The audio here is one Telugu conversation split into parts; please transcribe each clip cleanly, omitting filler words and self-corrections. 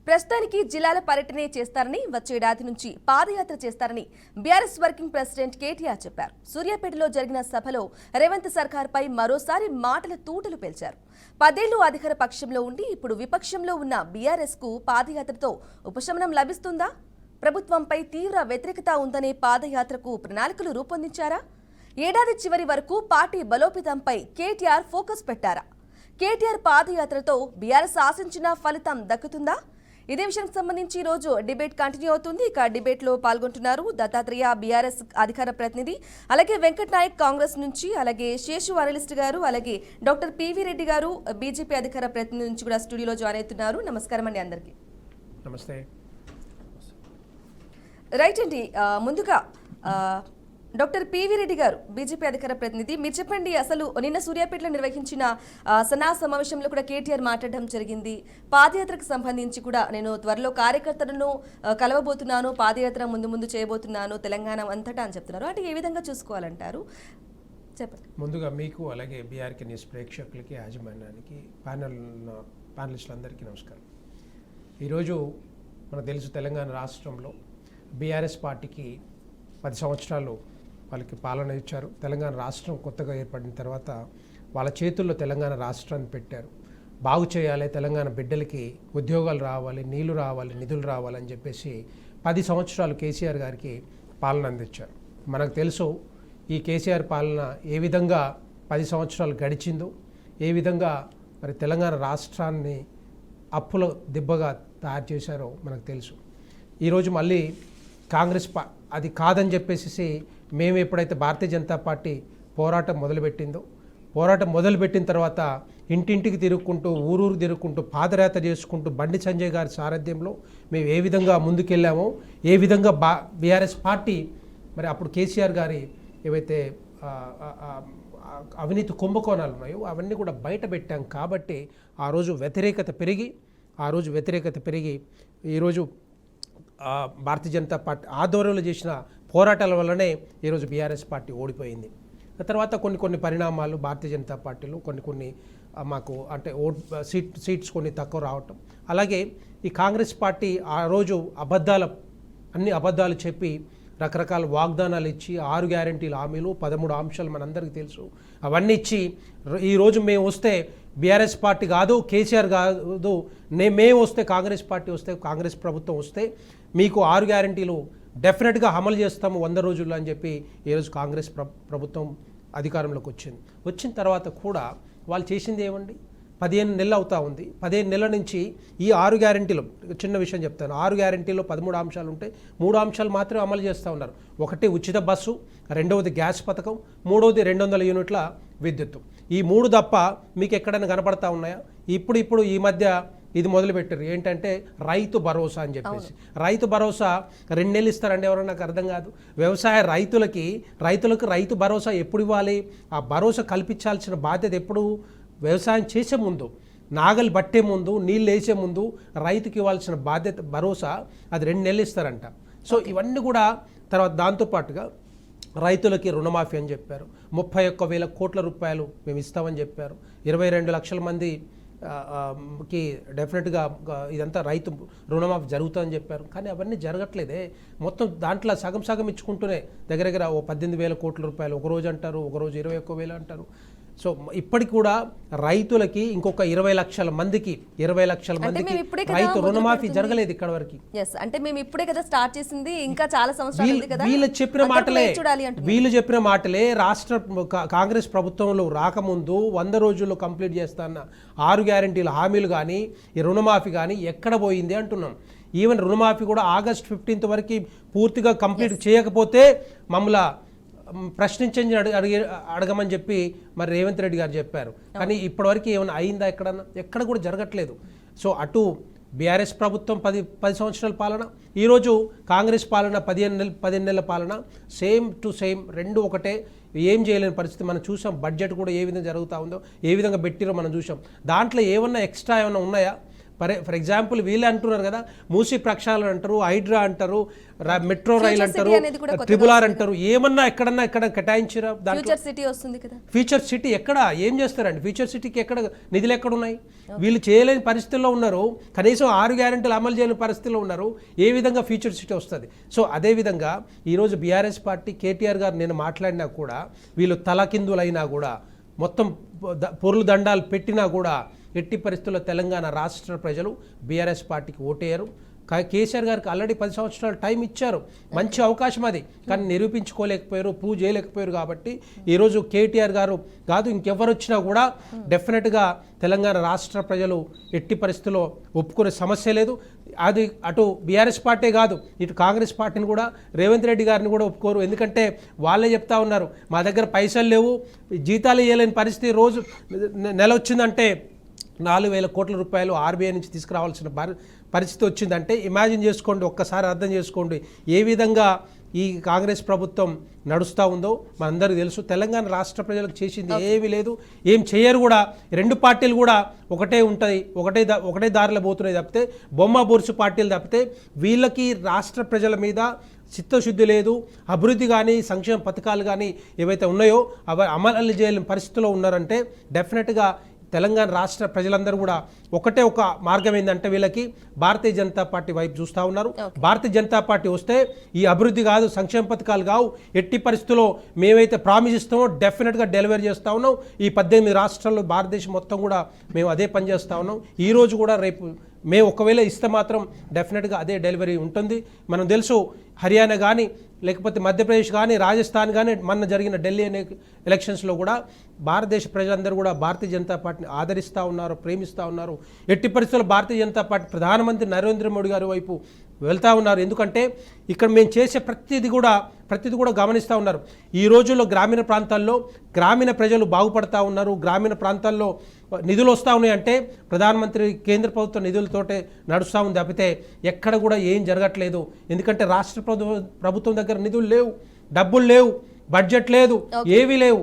ప్రస్తుతానికి జిల్లాల పర్యటనే చేస్తారని వచ్చే ఏడాది నుంచి పాదయాత్ర చేస్తారని బీఆర్ఎస్ వర్కింగ్ ప్రెసిడెంట్ కేటీఆర్ చెప్పారు. సూర్యాపేటలో జరిగిన సభలో రేవంత్ సర్కార్పై మరోసారి మాటల తూటలు పేల్చారు. 10 ఏళ్లు అధికార పక్షంలో ఉండి ఇప్పుడు విపక్షంలో ఉన్న బీఆర్ఎస్ కు పాదయాత్రతో ఉపశమనం లభిస్తుందా? ప్రభుత్వంపై తీవ్ర వ్యతిరేకత ఉందనే పాదయాత్రకు ప్రణాళికలు రూపొందించారా? ఏడాది చివరి వరకు పార్టీ బలోపేతంపై కేటీఆర్ ఫోకస్ పెట్టారా? కేటీఆర్ పాదయాత్రతో బీఆర్ఎస్ ఆశించిన ఫలితం దక్కుతుందా? ఇదే విషయానికి సంబంధించి ఈ రోజు డిబేట్ కంటిన్యూ అవుతుంది. ఇక డిబేట్ లో పాల్గొంటున్నారు దత్తాత్రేయ బీఆర్ఎస్ అధికార ప్రతినిధి, అలాగే వెంకట్ నాయక్ కాంగ్రెస్ నుంచి, అలాగే శేషు అనలిస్ట్ గారు, అలాగే డాక్టర్ పివి రెడ్డి గారు బీజేపీ అధికార ప్రతినిధి నుంచి కూడా స్టూడియోలో జాయిన్ అవుతున్నారు. నమస్కారం అండి అందరికి. నమస్తే. రైట్ అండి, ముందుగా డాక్టర్ పివి రెడ్డి గారు బీజేపీ అధికార ప్రతినిధి, మీరు చెప్పండి, అసలు నిన్న సూర్యాపేటలో నిర్వహించిన సన్నా సమావేశంలో కూడా కేటీఆర్ మాట్లాడడం జరిగింది. పాదయాత్రకు సంబంధించి కూడా నేను త్వరలో కార్యకర్తలను కలవబోతున్నాను, పాదయాత్ర ముందు చేయబోతున్నాను తెలంగాణ అంతటా అని చెప్తున్నారు. అంటే ఏ విధంగా చూసుకోవాలంటారు చెప్పండి. ముందుగా మీకు అలాగే బీఆర్కే న్యూస్ ప్రేక్షకులకి, యాజమాన్యానికి, ప్యానలిస్టులందరికీ నమస్కారం. ఈరోజు మనకు తెలుసు, తెలంగాణ రాష్ట్రంలో బీఆర్ఎస్ పార్టీకి 10 సంవత్సరాలు వాళ్ళకి పాలన ఇచ్చారు. తెలంగాణ రాష్ట్రం కొత్తగా ఏర్పడిన తర్వాత వాళ్ళ చేతుల్లో తెలంగాణ రాష్ట్రాన్ని పెట్టారు. బాగు చేయాలి, తెలంగాణ బిడ్డలకి ఉద్యోగాలు రావాలి, నీళ్లు రావాలి, నిధులు రావాలని చెప్పేసి 10 సంవత్సరాలు కేసీఆర్ గారికి పాలన అందించారు. మనకు తెలుసు ఈ కేసీఆర్ పాలన ఏ విధంగా 10 సంవత్సరాలు గడిచిందో, ఏ విధంగా మరి తెలంగాణ రాష్ట్రాన్ని అప్పుల దిబ్బగా తయారు చేశారో మనకు తెలుసు. ఈరోజు మళ్ళీ కాంగ్రెస్ అది కాదని చెప్పేసి మేము ఎప్పుడైతే భారతీయ జనతా పార్టీ పోరాటం మొదలుపెట్టిన తర్వాత ఇంటింటికి తిరుగుకుంటూ, ఊరూరు తిరుగుకుంటూ, పాదయాత్ర చేసుకుంటూ బండి సంజయ్ గారి సారథ్యంలో మేము ఏ విధంగా ముందుకెళ్ళామో, ఏ విధంగా బీఆర్ఎస్ పార్టీ మరి అప్పుడు కేసీఆర్ గారి ఏవైతే అవినీతి కుంభకోణాలు ఉన్నాయో అవన్నీ కూడా బయట పెట్టాం. కాబట్టి ఆ రోజు వ్యతిరేకత పెరిగి ఈరోజు భారతీయ జనతా పార్టీ ఆధ్వర్యంలో చేసిన పోరాటాల వల్లనే ఈరోజు బీఆర్ఎస్ పార్టీ ఓడిపోయింది. తర్వాత కొన్ని పరిణామాలు భారతీయ జనతా పార్టీలో కొన్ని మాకు అంటే సీట్స్ కొన్ని తక్కువ రావటం, అలాగే ఈ కాంగ్రెస్ పార్టీ ఆ రోజు అన్ని అబద్ధాలు చెప్పి రకరకాల వాగ్దానాలు ఇచ్చి 6 గ్యారెంటీల హామీలు, 13 అంశాలు మనందరికీ తెలుసు, అవన్నీ ఇచ్చి ఈరోజు మేము వస్తే బీఆర్ఎస్ పార్టీ కాదు, కేసీఆర్ కాదు, మేము వస్తే కాంగ్రెస్ పార్టీ వస్తే, కాంగ్రెస్ ప్రభుత్వం వస్తే మీకు 6 గ్యారెంటీలు డెఫినెట్గా అమలు చేస్తాము 100 రోజుల్లో అని చెప్పి ఈరోజు కాంగ్రెస్ ప్రభుత్వం అధికారంలోకి వచ్చిన తర్వాత కూడా వాళ్ళు చేసింది ఏమండి? 15 నెలలు అవుతా ఉంది. 15 నెలల నుంచి ఈ 6 గ్యారెంటీలు, చిన్న విషయం చెప్తాను, 6 గ్యారెంటీలో 13 అంశాలు ఉంటే 3 అంశాలు మాత్రమే అమలు చేస్తూ ఉన్నారు. ఒకటి ఉచిత బస్సు, రెండవది గ్యాస్ పథకం, మూడవది 200 యూనిట్ల విద్యుత్తు. ఈ 3 తప్ప మీకు ఎక్కడైనా కనపడతా ఉన్నాయా? ఇప్పుడు ఈ మధ్య ఇది మొదలుపెట్టారు, ఏంటంటే రైతు భరోసా అని చెప్పేసి. రైతు భరోసా 2 నెలలు ఇస్తారండి, ఎవరో నాకు అర్థం కాదు. వ్యవసాయ రైతులకు రైతు భరోసా ఎప్పుడు ఇవ్వాలి? ఆ భరోసా కల్పించాల్సిన బాధ్యత ఎప్పుడు? వ్యవసాయం చేసే ముందు, నాగలు పట్టే ముందు, నీళ్ళు వేసే ముందు రైతుకి ఇవ్వాల్సిన బాధ్యత, భరోసా అది 2 నెలలు ఇస్తారంట. సో ఇవన్నీ కూడా తర్వాత దాంతోపాటుగా రైతులకి రుణమాఫీ అని చెప్పారు, 31,000 కోట్ల రూపాయలు మేము ఇస్తామని చెప్పారు, 22 లక్షల మందికి డెఫినెట్గా ఇదంతా రైతు రుణమాఫీ జరుగుతుందని చెప్పారు. కానీ అవన్నీ జరగట్లేదే. మొత్తం దాంట్లో సగం ఇచ్చుకుంటూనే దగ్గర ఓ 18,000 కోట్ల రూపాయలు ఒకరోజు అంటారు, ఒకరోజు 21,000 అంటారు. సో ఇప్పటికి కూడా రైతులకి ఇంకొక 20 లక్షల మందికి రైతు రుణమాఫీ జరగలేదు ఇక్కడ వరకు. అంటే మేము ఇప్పుడే కదా స్టార్ట్ చేసింది, ఇంకా చాలా సంవత్సరాలు ఉంది కదా. వీళ్ళు చెప్పిన మాటలే రాష్ట్ర కాంగ్రెస్ ప్రభుత్వంలో రాకముందు 100 రోజుల్లో కంప్లీట్ చేస్తాన్న 6 గ్యారెంటీల హామీలు కానీ, ఈ రుణమాఫీ కానీ ఎక్కడ పోయింది అంటున్నాం. ఈవెన్ రుణమాఫీ కూడా August 15 వరకు పూర్తిగా కంప్లీట్ చేయకపోతే మమ్మల్ని ప్రశ్నించని అడగమని చెప్పి మరి రేవంత్ రెడ్డి గారు చెప్పారు. కానీ ఇప్పటివరకు ఏమైనా అయిందా? ఎక్కడ కూడా జరగట్లేదు. సో అటు బీఆర్ఎస్ ప్రభుత్వం 10 సంవత్సరాల పాలన, ఈరోజు కాంగ్రెస్ పాలన 15 నెలల పాలన, సేమ్ టు సేమ్, రెండు ఒకటే. ఏం చేయలేని పరిస్థితి మనం చూసాం. బడ్జెట్ కూడా ఏ విధంగా జరుగుతూ ఉందో, ఏ విధంగా పెట్టిరో మనం చూసాం. దాంట్లో ఏమన్నా ఎక్స్ట్రా ఏమైనా ఉన్నాయా? ఫర్ ఎగ్జాంపుల్ వీళ్ళే అంటున్నారు కదా, మూసీ ప్రక్షాళన అంటారు, హైడ్రా అంటారు, మెట్రో రైల్ అంటారు, ట్రిపుల్ ఆర్ అంటారు, ఏమన్నా ఎక్కడ కేటాయించారా? ఫ్యూచర్ సిటీ వస్తుంది కదా. ఫ్యూచర్ సిటీ ఎక్కడ ఏం చేస్తారండి? ఫ్యూచర్ సిటీకి ఎక్కడ నిధులు ఎక్కడ ఉన్నాయి? వీళ్ళు చేయలేని పరిస్థితుల్లో ఉన్నారు, కనీసం 6 గ్యారెంటీలు అమలు చేయని పరిస్థితుల్లో ఉన్నారు. ఏ విధంగా ఫ్యూచర్ సిటీ వస్తుంది? సో అదేవిధంగా ఈరోజు బీఆర్ఎస్ పార్టీ కేటీఆర్ గారు నేను మాట్లాడినా కూడా, వీళ్ళు తలకిందులైనా కూడా, మొత్తం పొరులు దండాలు పెట్టినా కూడా ఎట్టి పరిస్థితుల్లో తెలంగాణ రాష్ట్ర ప్రజలు బీఆర్ఎస్ పార్టీకి ఓటేయరు. కేసీఆర్ గారికి ఆల్రెడీ 10 సంవత్సరాలు టైం ఇచ్చారు, మంచి అవకాశం అది, కానీ నిరూపించుకోలేకపోయారు, ప్రూవ్ చేయలేకపోయారు. కాబట్టి ఈరోజు కేటీఆర్ గారు కాదు ఇంకెవరు వచ్చినా కూడా డెఫినెట్గా తెలంగాణ రాష్ట్ర ప్రజలు ఎట్టి పరిస్థితుల్లో ఒప్పుకునే సమస్య లేదు. అది అటు బీఆర్ఎస్ పార్టీ కాదు, ఇటు కాంగ్రెస్ పార్టీని కూడా, రేవంత్ రెడ్డి గారిని కూడా ఒప్పుకోరు. ఎందుకంటే వాళ్ళే చెప్తా ఉన్నారు, మా దగ్గర పైసలు లేవు, జీతాలు ఇవ్వలేని పరిస్థితి, రోజు నెల వచ్చిందంటే 4,000 కోట్ల రూపాయలు ఆర్బీఐ నుంచి తీసుకురావాల్సిన పరిస్థితి వచ్చిందంటే ఇమాజిన్ చేసుకోండి, ఒక్కసారి అర్థం చేసుకోండి ఏ విధంగా ఈ కాంగ్రెస్ ప్రభుత్వం నడుస్తూ ఉందో. మనందరికీ తెలుసు తెలంగాణ రాష్ట్ర ప్రజలకు చేసింది ఏమీ లేదు, ఏం చేయరు కూడా. 2 పార్టీలు కూడా ఒకటే ఉంటుంది, ఒకటే దారిలో పోతున్నాయి తప్పితే, బొమ్మ బొరుసు పార్టీలు తప్పితే వీళ్ళకి రాష్ట్ర ప్రజల మీద చిత్తశుద్ధి లేదు. అభివృద్ధి కానీ సంక్షేమ పథకాలు కానీ ఏవైతే ఉన్నాయో అవి అమలు చేయలేని పరిస్థితిలో ఉన్నారంటే డెఫినెట్గా తెలంగాణ రాష్ట్ర ప్రజలందరూ కూడా ఒకటే ఒక మార్గం ఏంటంటే వీళ్ళకి భారతీయ జనతా పార్టీ వైపు చూస్తూ ఉన్నారు. భారతీయ జనతా పార్టీ వస్తే ఈ అభివృద్ధి కాదు, సంక్షేమ పథకాలు కావు, ఎట్టి పరిస్థితుల్లో మేమైతే ప్రామిస్ ఇస్తామో డెఫినెట్గా డెలివరీ చేస్తూ ఉన్నాం. ఈ 18 రాష్ట్రాల్లో భారతదేశం మొత్తం కూడా మేము అదే పని చేస్తూ ఉన్నాం. ఈరోజు కూడా రేపు మేము ఒకవేళ ఇస్తే మాత్రం డెఫినెట్గా అదే డెలివరీ ఉంటుంది. మనం తెలుసు హర్యానా కానీ, లేకపోతే మధ్యప్రదేశ్ కానీ, రాజస్థాన్ కానీ, మొన్న జరిగిన ఢిల్లీ ఎలక్షన్స్లో కూడా భారతదేశ ప్రజలందరూ కూడా భారతీయ జనతా పార్టీని ఆదరిస్తూ ఉన్నారు, ప్రేమిస్తూ ఉన్నారు. ఎట్టి పరిస్థితుల్లో భారతీయ జనతా పార్టీ ప్రధానమంత్రి నరేంద్ర మోడీ గారి వైపు వెళ్తూ ఉన్నారు. ఎందుకంటే ఇక్కడ మేము చేసే ప్రతిదీ కూడా గమనిస్తూ ఉన్నారు. ఈ రోజుల్లో గ్రామీణ ప్రాంతాల్లో గ్రామీణ ప్రజలు బాగుపడతా ఉన్నారు, గ్రామీణ ప్రాంతాల్లో నిధులు వస్తూ ఉన్నాయంటే ప్రధానమంత్రి కేంద్ర ప్రభుత్వ నిధులతోటే నడుస్తూ ఉంది తప్పితే ఎక్కడ కూడా ఏం జరగట్లేదు. ఎందుకంటే రాష్ట్ర ప్రభుత్వం దగ్గర నిధులు లేవు, డబ్బులు లేవు, బడ్జెట్ లేదు, ఏవీ లేవు.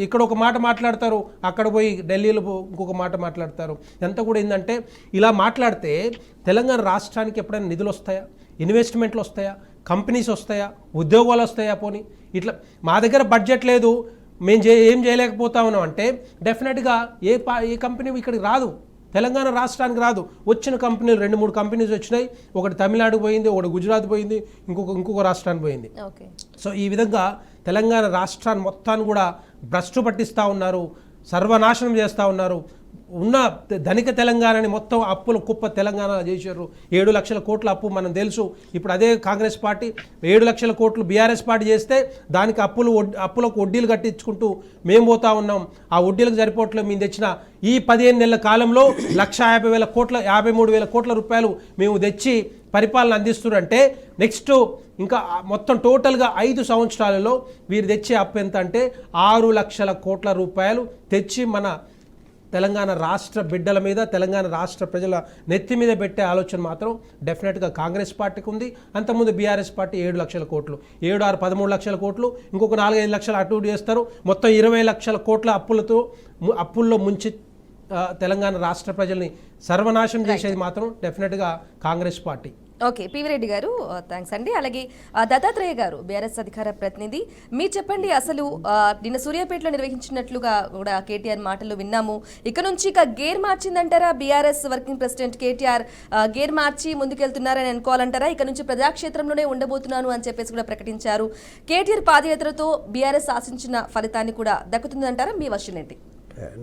ఇక్కడ ఒక మాట మాట్లాడతారు, అక్కడ పోయి ఢిల్లీలో ఇంకొక మాట మాట్లాడతారు. ఎంత కూడా ఏంటంటే ఇలా మాట్లాడితే తెలంగాణ రాష్ట్రానికి ఎప్పుడైనా నిధులు వస్తాయా, ఇన్వెస్ట్మెంట్లు వస్తాయా, కంపెనీస్ వస్తాయా, ఉద్యోగాలు వస్తాయా? పోనీ ఇట్లా మా దగ్గర బడ్జెట్ లేదు, మేము ఏం చేయలేకపోతా ఉన్నాం అంటే డెఫినెట్గా ఏ కంపెనీ ఇక్కడికి రాదు, తెలంగాణ రాష్ట్రానికి రాదు. వచ్చిన కంపెనీలు 2-3 కంపెనీస్ వచ్చినాయి, ఒకటి తమిళనాడు పోయింది, ఒకటి గుజరాత్ పోయింది, ఇంకొక రాష్ట్రానికి పోయింది. సో ఈ విధంగా తెలంగాణ రాష్ట్రాన్ని మొత్తాన్ని కూడా భ్రష్టు పట్టిస్తూ ఉన్నారు, సర్వనాశనం చేస్తూ ఉన్నారు. ఉన్న ధనిక తెలంగాణని మొత్తం అప్పుల కుప్ప తెలంగాణ చేశారు. 7 లక్షల కోట్ల అప్పు మనం తెలుసు. ఇప్పుడు అదే కాంగ్రెస్ పార్టీ 7 లక్షల కోట్లు బీఆర్ఎస్ పార్టీ చేస్తే దానికి అప్పులకు వడ్డీలు కట్టించుకుంటూ మేము పోతా ఉన్నాం. ఆ వడ్డీలకు సరిపోవట్లేదు. మేము తెచ్చిన ఈ 15 నెలల కాలంలో 1,53,000 కోట్ల రూపాయలు మేము తెచ్చి పరిపాలన అందిస్తున్నారంటే నెక్స్ట్ ఇంకా మొత్తం టోటల్గా 5 సంవత్సరాలలో వీరు తెచ్చే అప్పు ఎంత అంటే 6 లక్షల కోట్ల రూపాయలు తెచ్చి మన తెలంగాణ రాష్ట్ర బిడ్డల మీద, తెలంగాణ రాష్ట్ర ప్రజల నెత్తి మీద పెట్టే ఆలోచన మాత్రం డెఫినెట్గా కాంగ్రెస్ పార్టీకి ఉంది. అంతకుముందు బీఆర్ఎస్ పార్టీ 7 లక్షల కోట్లు, 7, 6, 13 లక్షల కోట్లు, ఇంకొక 4-5 లక్షలు అటు ఇటు చేస్తారు. మొత్తం 20 లక్షల కోట్ల అప్పుల్లో ముంచి తెలంగాణ రాష్ట్ర ప్రజల్ని సర్వనాశనం చేసేది మాత్రం డెఫినెట్గా Congress party. Okay, PV Reddy గారు థ్యాంక్స్ అండి. అలాగే దత్తాత్రేయ గారు బీఆర్ఎస్ అధికార ప్రతినిధి, మీరు చెప్పండి, అసలు నిన్న సూర్యాపేటలో నిర్వహించినట్లుగా కూడా కేటీఆర్ మాటలు విన్నాము. ఇక నుంచి గేర్ మార్చిందంటారా BRS working president KTR? Gear మార్చి ముందుకెళ్తున్నారని అనుకోవాలంటారా? ఇక నుంచి ప్రజాక్షేత్రంలోనే ఉండబోతున్నాను అని చెప్పేసి కూడా ప్రకటించారు. కేటీఆర్ పాదయాత్రతో బీఆర్ఎస్ ఆశించిన ఫలితాన్ని కూడా దక్కుతుందంటారా? మీ వర్షన్ ఏంటి?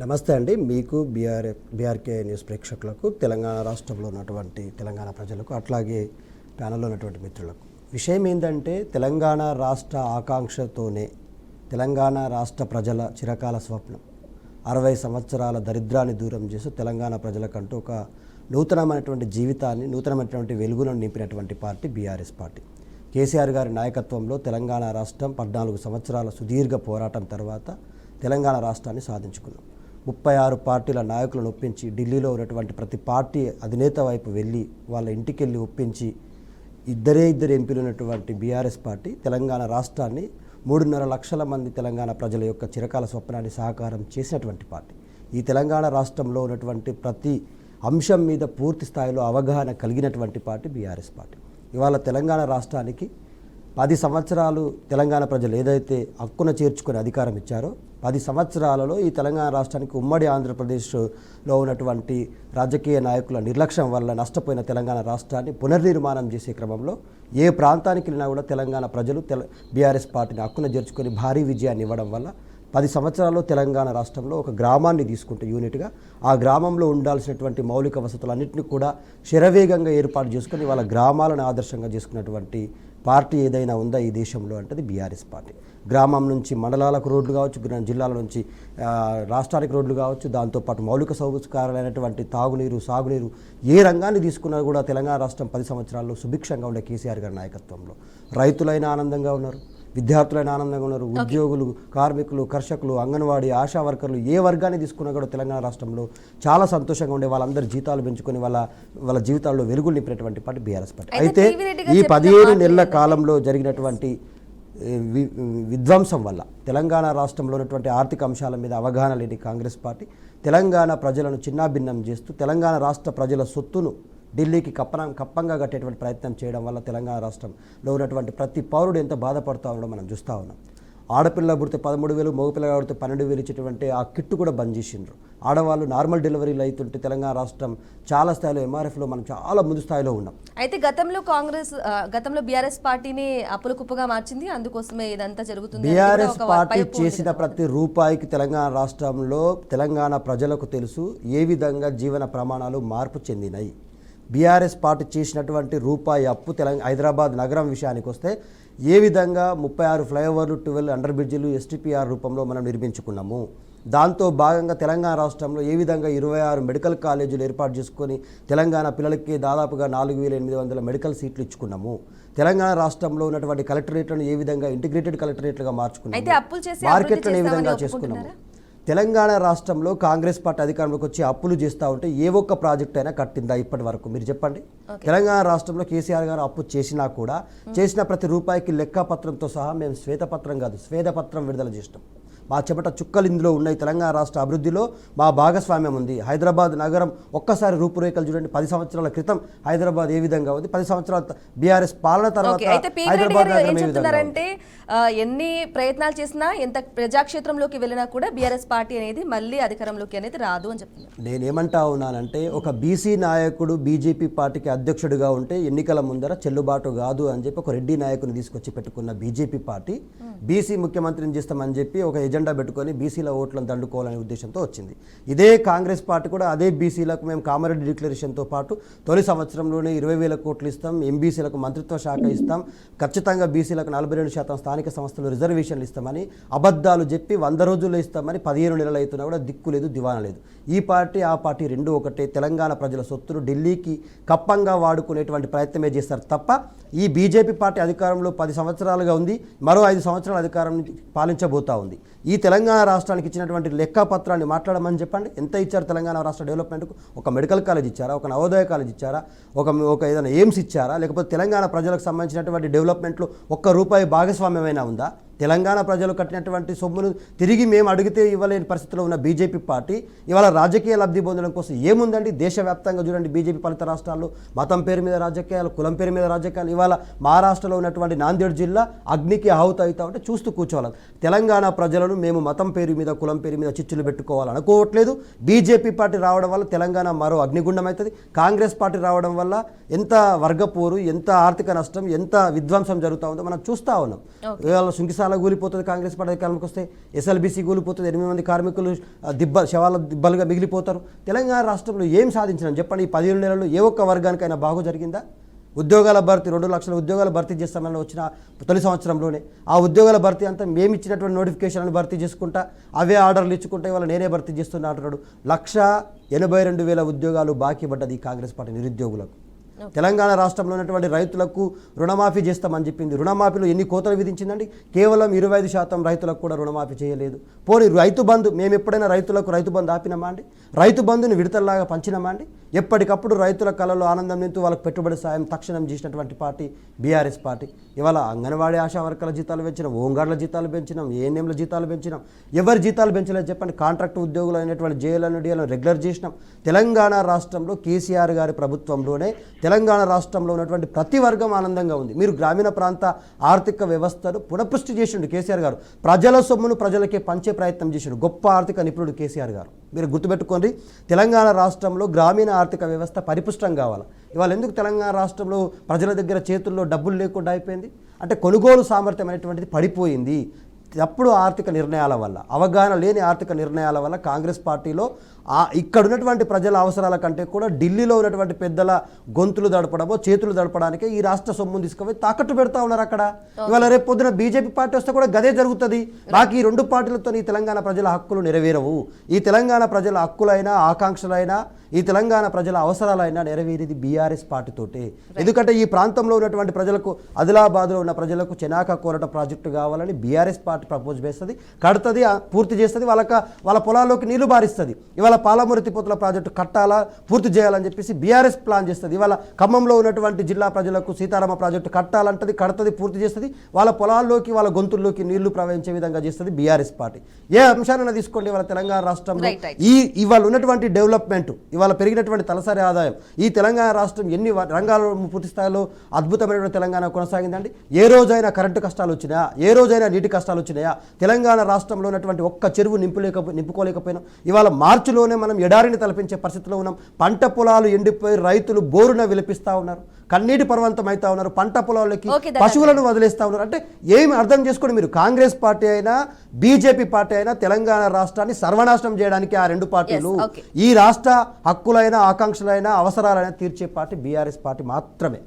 నమస్తే అండి, మీకు బీఆర్కే న్యూస్ ప్రేక్షకులకు, తెలంగాణ రాష్ట్రంలో ఉన్నటువంటి తెలంగాణ ప్రజలకు, అట్లాగే ప్యానల్లో ఉన్నటువంటి మిత్రులకు. విషయం ఏంటంటే తెలంగాణ రాష్ట్ర ఆకాంక్షతోనే తెలంగాణ రాష్ట్ర ప్రజల చిరకాల స్వప్నం 60 సంవత్సరాల దరిద్రాన్ని దూరం చేసి తెలంగాణ ప్రజలకంటూ ఒక నూతనమైనటువంటి జీవితాన్ని, నూతనమైనటువంటి వెలుగులను నింపినటువంటి పార్టీ బీఆర్ఎస్ పార్టీ. కేసీఆర్ గారి నాయకత్వంలో తెలంగాణ రాష్ట్రం 14 సంవత్సరాల సుదీర్ఘ పోరాటం తర్వాత తెలంగాణ రాష్ట్రాన్ని సాధించుకున్నాం. 36 పార్టీల నాయకులను ఒప్పించి, ఢిల్లీలో ఉన్నటువంటి ప్రతి పార్టీ అధినేత వైపు వెళ్ళి వాళ్ళ ఇంటికి వెళ్ళి ఒప్పించి ఇద్దరు ఎంపీలు ఉన్నటువంటి బీఆర్ఎస్ పార్టీ తెలంగాణ రాష్ట్రాన్ని 3.5 లక్షల మంది తెలంగాణ ప్రజల యొక్క చిరకాల స్వప్నాన్ని సాకారం చేసినటువంటి పార్టీ. ఈ తెలంగాణ రాష్ట్రంలో ఉన్నటువంటి ప్రతి అంశం మీద పూర్తి స్థాయిలో అవగాహన కలిగినటువంటి పార్టీ బీఆర్ఎస్ పార్టీ. ఇవాళ తెలంగాణ రాష్ట్రానికి 10 సంవత్సరాలు తెలంగాణ ప్రజలు ఏదైతే హక్కున చేర్చుకుని అధికారం ఇచ్చారో 10 సంవత్సరాలలో ఈ తెలంగాణ రాష్ట్రానికి ఉమ్మడి ఆంధ్రప్రదేశ్లో ఉన్నటువంటి రాజకీయ నాయకుల నిర్లక్ష్యం వల్ల నష్టపోయిన తెలంగాణ రాష్ట్రాన్ని పునర్నిర్మాణం చేసే క్రమంలో ఏ ప్రాంతానికి వెళ్ళినా కూడా తెలంగాణ ప్రజలు బీఆర్ఎస్ పార్టీని హక్కున చేర్చుకొని భారీ విజయాన్ని ఇవ్వడం వల్ల 10 సంవత్సరాల్లో తెలంగాణ రాష్ట్రంలో ఒక గ్రామాన్ని తీసుకుంటే యూనిట్గా ఆ గ్రామంలో ఉండాల్సినటువంటి మౌలిక వసతులన్నింటినీ కూడా శరవేగంగా ఏర్పాటు చేసుకొని వాళ్ళ గ్రామాలను ఆదర్శంగా చేసుకున్నటువంటి పార్టీ ఏదైనా ఉందా ఈ దేశంలో అంటే బీఆర్ఎస్ పార్టీ. గ్రామం నుంచి మండలాలకు రోడ్లు కావచ్చు, జిల్లాల నుంచి రాష్ట్రానికి రోడ్లు కావచ్చు, దాంతోపాటు మౌలిక సౌకర్యాలైనటువంటి తాగునీరు, సాగునీరు ఏ రంగాన్ని తీసుకున్నా కూడా తెలంగాణ రాష్ట్రం 10 సంవత్సరాల్లో సుభిక్షంగా ఉండే కేసీఆర్ గారి నాయకత్వంలో రైతులైన ఆనందంగా ఉన్నారు, విద్యార్థులైన ఆనందంగా ఉన్నారు, ఉద్యోగులు, కార్మికులు, కర్షకులు, అంగన్వాడీ, ఆశా వర్కర్లు ఏ వర్గాన్ని తీసుకున్నా కూడా తెలంగాణ రాష్ట్రంలో చాలా సంతోషంగా ఉండే వాళ్ళందరి జీతాలు పెంచుకొని వాళ్ళ జీవితాల్లో వెలుగులు నింపినటువంటి పార్టీ బీఆర్ఎస్ పార్టీ. అయితే ఈ 17 నెలల కాలంలో జరిగినటువంటి విధ్వంసం వల్ల తెలంగాణ రాష్ట్రంలో ఉన్నటువంటి ఆర్థిక అంశాల మీద అవగాహన లేని కాంగ్రెస్ పార్టీ తెలంగాణ ప్రజలను చిన్నాభిన్నం చేస్తూ తెలంగాణ రాష్ట్ర ప్రజల సొత్తును ఢిల్లీకి కప్పంగా కట్టేటువంటి ప్రయత్నం చేయడం వల్ల తెలంగాణ రాష్ట్రంలో ఉన్నటువంటి ప్రతి పౌరుడు ఎంత బాధపడుతూ ఉండడం మనం చూస్తూ ఉన్నాం. ఆడపిల్ల పుడితే 13,000, మగపిల్ల పుడితే 12,000 ఇచ్చేటువంటి ఆ కిట్టు కూడా బంద్ చేసిండ్రు. ఆడవాళ్ళు నార్మల్ డెలివరీలు అవుతుంటే తెలంగాణ రాష్ట్రం చాలా స్థాయిలో ఎంఆర్ఎఫ్లో మనం చాలా ముందు స్థాయిలో ఉన్నాం. అయితే గతంలో బీఆర్ఎస్ పార్టీని అప్పుల కుప్పగా మార్చింది, అందుకోసమే ఇదంతా జరుగుతుంది. బీఆర్ఎస్ పార్టీ చేసిన ప్రతి రూపాయికి తెలంగాణ రాష్ట్రంలో తెలంగాణ ప్రజలకు తెలుసు ఏ విధంగా జీవన ప్రమాణాలు మార్పు చెందినాయి. బీఆర్ఎస్ పార్టీ చేసినటువంటి రూపాయి అప్పు హైదరాబాద్ నగరం విషయానికి వస్తే ఏ విధంగా 36 ఫ్లైఓవర్లు, 12 అండర్ బ్రిడ్జిలు ఎస్టీపీఆర్ రూపంలో మనం నిర్మించుకున్నాము. దాంతో భాగంగా తెలంగాణ రాష్ట్రంలో ఏ విధంగా 26 మెడికల్ కాలేజీలు ఏర్పాటు చేసుకొని తెలంగాణ పిల్లలకి దాదాపుగా 4,800 మెడికల్ సీట్లు ఇచ్చుకున్నాము. తెలంగాణ రాష్ట్రంలో ఉన్నటువంటి కలెక్టరేట్లను ఏ విధంగా ఇంటిగ్రేటెడ్ కలెక్టరేట్లుగా మార్చుకున్నాము, మార్కెట్లను ఏ విధంగా చేసుకున్నాము. తెలంగాణ రాష్ట్రంలో కాంగ్రెస్ పార్టీ అధికారంలోకి వచ్చి అప్పులు చేస్తూ ఉంటే ఏ ఒక్క ప్రాజెక్ట్ అయినా కట్టిందా ఇప్పటి వరకు మీరు చెప్పండి. తెలంగాణ రాష్ట్రంలో కేసీఆర్ గారు అప్పు చేసినా కూడా చేసిన ప్రతి రూపాయికి లెక్కపత్రంతో సహా మేము శ్వేతపత్రం కాదు స్వేదపత్రం విడుదల చేసినాం. మా చెమట చుక్కలు ఇందులో ఉన్నాయి. తెలంగాణ రాష్ట్ర అభివృద్ధిలో మా భాగస్వామ్యం ఉంది. హైదరాబాద్ నగరం ఒక్కసారి రూపురేఖలు చూడండి. 10 సంవత్సరాల క్రితం హైదరాబాద్ ఏ విధంగా ఉంది, 10 సంవత్సరాల బీఆర్ఎస్ పాలన తర్వాత హైదరాబాద్ నగరం ఏ విధంగా ఉంది. ఎన్ని ప్రయత్నాలు చేసినా ఎంత ప్రజాక్షేత్రంలోకి వెళ్ళినా కూడా బీఆర్ఎస్ పార్టీ అనేది మళ్ళీ అధికారంలోకి అనేది రాదు అని చెప్తున్నారు. నేనేమంటా ఉన్నానంటే ఒక బీసీ నాయకుడు బీజేపీ పార్టీకి అధ్యక్షుడిగా ఉంటే ఎన్నికల ముందర చెల్లుబాటు కాదు అని చెప్పి ఒక రెడ్డి నాయకుని తీసుకొచ్చి పెట్టుకున్న బీజేపీ పార్టీ బీసీ ముఖ్యమంత్రిని చేస్తామని చెప్పి ఒక ఎజెండా పెట్టుకొని బీసీల ఓట్లను దండుకోవాలనే ఉద్దేశంతో వచ్చింది. ఇదే కాంగ్రెస్ పార్టీ కూడా అదే బీసీలకు మేము కామారెడ్డి డిక్లరేషన్తో పాటు తొలి సంవత్సరంలోనే 20,000 కోట్లు ఇస్తాం, ఎంబీసీలకు మంత్రిత్వ శాఖ ఇస్తాం, ఖచ్చితంగా బీసీలకు 42% స్థానిక సంస్థలు రిజర్వేషన్లు ఇస్తామని అబద్ధాలు చెప్పి 100 రోజుల్లో ఇస్తామని 15 నెలలు అవుతున్నా కూడా దిక్కు లేదు, దివానా లేదు. ఈ పార్టీ ఆ పార్టీ రెండు ఒకటే. తెలంగాణ ప్రజల సొత్తును ఢిల్లీకి కప్పంగా వాడుకునేటువంటి ప్రయత్నమే చేస్తారు తప్ప ఈ బీజేపీ పార్టీ అధికారంలో 10 సంవత్సరాలుగా ఉంది, మరో 5 సంవత్సరాల అధికారం పాలించబోతా ఉంది. ఈ తెలంగాణ రాష్ట్రానికి ఇచ్చినటువంటి లెక్కపత్రాన్ని మాట్లాడమని చెప్పండి. ఎంత ఇచ్చారు తెలంగాణ రాష్ట్ర డెవలప్మెంట్కు? ఒక మెడికల్ కాలేజ్ ఇచ్చారా, ఒక నవోదయ కాలేజ్ ఇచ్చారా, ఒక ఏదైనా ఎయిమ్స్ ఇచ్చారా, లేకపోతే తెలంగాణ ప్రజలకు సంబంధించినటువంటి డెవలప్మెంట్లో ₹1 భాగస్వామ్యమైనా ఉందా? తెలంగాణ ప్రజలు కట్టినటువంటి సొమ్మును తిరిగి మేము అడిగితే ఇవ్వలేని పరిస్థితిలో ఉన్న బీజేపీ పార్టీ ఇవాళ రాజకీయ లబ్ధి పొందడం కోసం ఏముందండి? దేశవ్యాప్తంగా చూడండి, బీజేపీ పాలిత రాష్ట్రాల్లో మతం పేరు మీద రాజకీయాలు, కులం పేరు మీద రాజకీయాలు. ఇవాళ మహారాష్ట్రలో ఉన్నటువంటి నాందేడ్ జిల్లా అగ్నికి ఆహుతి అవుతా ఉంటే చూస్తూ కూర్చోవాలి. తెలంగాణ ప్రజలను మేము మతం పేరు మీద, కులం పేరు మీద చిచ్చులు పెట్టుకోవాలనుకోవట్లేదు. బీజేపీ పార్టీ రావడం వల్ల తెలంగాణ మరో అగ్నిగుండం అవుతుంది. కాంగ్రెస్ పార్టీ రావడం వల్ల ఎంత వర్గపోరు, ఎంత ఆర్థిక నష్టం, ఎంత విధ్వంసం జరుగుతూ ఉందో మనం చూస్తూ ఉన్నాం. ఇవాళ సుంకిసాల కూలిపోతుంది, కాంగ్రెస్ పార్టీ అధికారంలోకి వస్తే ఎస్ఎల్బీసీ కూలిపోతుంది, 8 మంది కార్మికులు శవాల దిబ్బలుగా మిగిలిపోతారు. తెలంగాణ రాష్ట్రంలో ఏం సాధించినాం చెప్పండి? ఈ 17 నెలల్లో ఏ ఒక్క వర్గానికైనా బాగు జరిగిందా? ఉద్యోగాల భర్తీ 2 లక్షల ఉద్యోగాల భర్తీ చేస్తామని వచ్చిన తొలి సంవత్సరంలోనే ఆ ఉద్యోగాల భర్తీ అంతా మేము ఇచ్చినటువంటి నోటిఫికేషన్లను భర్తీ చేసుకుంటా, అవే ఆర్డర్లు ఇచ్చుకుంటే ఇవాళ నేనే భర్తీ చేస్తున్నా అంటున్నాడు. 182,000 ఉద్యోగాలు బాకీ పడ్డది ఈ కాంగ్రెస్ పార్టీ నిరుద్యోగులకు. తెలంగాణ రాష్ట్రంలో ఉన్నటువంటి రైతులకు రుణమాఫీ చేస్తామని చెప్పింది. రుణమాఫీలో ఎన్ని కోతలు విధించిందండి? కేవలం 25% రైతులకు కూడా రుణమాఫీ చేయలేదు. పోనీ రైతు బంధు, మేము ఎప్పుడైనా రైతులకు రైతు బంధు ఆపినామా అండి? రైతు బంధుని విడతల్లాగా పంచినామా అండి? ఎప్పటికప్పుడు రైతుల కళలో ఆనందం నింతూ వాళ్ళకి పెట్టుబడి సాయం తక్షణం చేసినటువంటి పార్టీ బీఆర్ఎస్ పార్టీ. ఇవాళ అంగన్వాడీ ఆశా వర్కర్ల జీతాలు పెంచినాం, హోంగార్డుల జీతాలు పెంచినాం, ఏఎన్ఎంల జీతాలు పెంచినాం. ఎవరి జీతాలు పెంచలేదు చెప్పండి? కాంట్రాక్ట్ ఉద్యోగులు అయినటువంటి జేఎల్ఎన్ డిఎల్ఎన్ రెగ్యులర్ చేసినాం. తెలంగాణ రాష్ట్రంలో కేసీఆర్ గారి ప్రభుత్వంలోనే తెలంగాణ రాష్ట్రంలో ఉన్నటువంటి ప్రతి వర్గం ఆనందంగా ఉంది. మీరు గ్రామీణ ప్రాంత ఆర్థిక వ్యవస్థను పునఃపుష్టి చేసిండు కేసీఆర్ గారు. ప్రజల సొమ్మును ప్రజలకే పంచే ప్రయత్నం చేసిండు. గొప్ప ఆర్థిక నిపుణుడు కేసీఆర్ గారు. మీరు గుర్తుపెట్టుకోండి, తెలంగాణ రాష్ట్రంలో గ్రామీణ ఆర్థిక వ్యవస్థ పరిపుష్టం కావాలి. ఇవాళ ఎందుకు తెలంగాణ రాష్ట్రంలో ప్రజల దగ్గర చేతుల్లో డబ్బులు లేకుండా అయిపోయింది అంటే కొనుగోలు సామర్థ్యం అనేటువంటిది పడిపోయింది. తప్పుడు ఆర్థిక నిర్ణయాల వల్ల, అవగాహన లేని ఆర్థిక నిర్ణయాల వల్ల కాంగ్రెస్ పార్టీలో ఇక్కడ ఉన్నటువంటి ప్రజల అవసరాల కంటే కూడా ఢిల్లీలో ఉన్నటువంటి పెద్దల గొంతులు దడపడమో చేతులు దడపడానికే ఈ రాష్ట్ర సొమ్మును తీసుకుపోయి తాకట్టు పెడతా ఉన్నారు అక్కడ. ఇవాళ రేపు పొద్దున బీజేపీ పార్టీ వస్తే కూడా గదే జరుగుతుంది. బాకీ ఈ రెండు పార్టీలతో ఈ తెలంగాణ ప్రజల హక్కులు నెరవేరవు. ఈ తెలంగాణ ప్రజల హక్కులైనా ఆకాంక్షలైనా ఈ తెలంగాణ ప్రజల అవసరాలైనా నెరవేరేది బీఆర్ఎస్ పార్టీతోటే. ఎందుకంటే ఈ ప్రాంతంలో ఉన్నటువంటి ప్రజలకు, ఆదిలాబాద్లో ఉన్న ప్రజలకు చెనాక కోరట ప్రాజెక్టు కావాలని బీఆర్ఎస్ పార్టీ ప్రపోజ్ చేస్తుంది, కడుతుంది, పూర్తి చేస్తుంది, వాళ్ళ పొలాల్లోకి నీళ్లు బారిస్తుంది. ఇవాళ పాలమూరు తిపోతుల ప్రాజెక్టు కట్టాలా, పూర్తి చేయాలని చెప్పేసి బీఆర్ఎస్ ప్లాన్ చేస్తుంది. ఇవాళ ఖమ్మంలో ఉన్నటువంటి జిల్లా ప్రజలకు సీతారామ ప్రాజెక్టు కట్టాలంటది, కడుతుంది, పూర్తి చేస్తుంది. వాళ్ళ పొలాల్లోకి వాళ్ళ గొంతుల్లోకి నీళ్లు ప్రవహించే విధంగా చేస్తుంది బీఆర్ఎస్ పార్టీ. ఏ అంశాన్ని తీసుకోండి, ఇవాళ తెలంగాణ రాష్ట్రంలో ఇవాళ ఉన్నటువంటి డెవలప్మెంట్, ఇవాళ పెరిగినటువంటి తలసరి ఆదాయం, ఈ తెలంగాణ రాష్ట్రం ఎన్ని రంగాల్లో పూర్తి స్థాయిలో అద్భుతమైనటువంటి తెలంగాణ కొనసాగిందండి. ఏ రోజైనా కరెంటు కష్టాలు వచ్చినాయా? ఏ రోజైనా నీటి కష్టాలు వచ్చినాయా? తెలంగాణ రాష్ట్రంలో ఉన్నటువంటి ఒక్క చెరువు నింపుకోలేకపోయినాం. ఇవాళ మార్చిలోనే మనం ఎడారిని తలపించే పరిస్థితిలో ఉన్నాం. పంట పొలాలు ఎండిపోయి రైతులు బోరున విలపిస్తూ ఉన్నారు, కన్నీటి పర్వంతం అవుతా ఉన్నారు, పంట పొలాలకి పశువులను వదిలేస్తా ఉన్నారు. అంటే ఏమి అర్థం చేసుకోండి మీరు, కాంగ్రెస్ పార్టీ అయినా బీజేపీ పార్టీ అయినా తెలంగాణ రాష్ట్రాన్ని సర్వనాశనం చేయడానికి ఆ రెండు పార్టీలు, ఈ రాష్ట్ర హక్కులైన ఆకాంక్షలైన అవసరాలైనా తీర్చే పార్టీ బీఆర్ఎస్ పార్టీ మాత్రమే.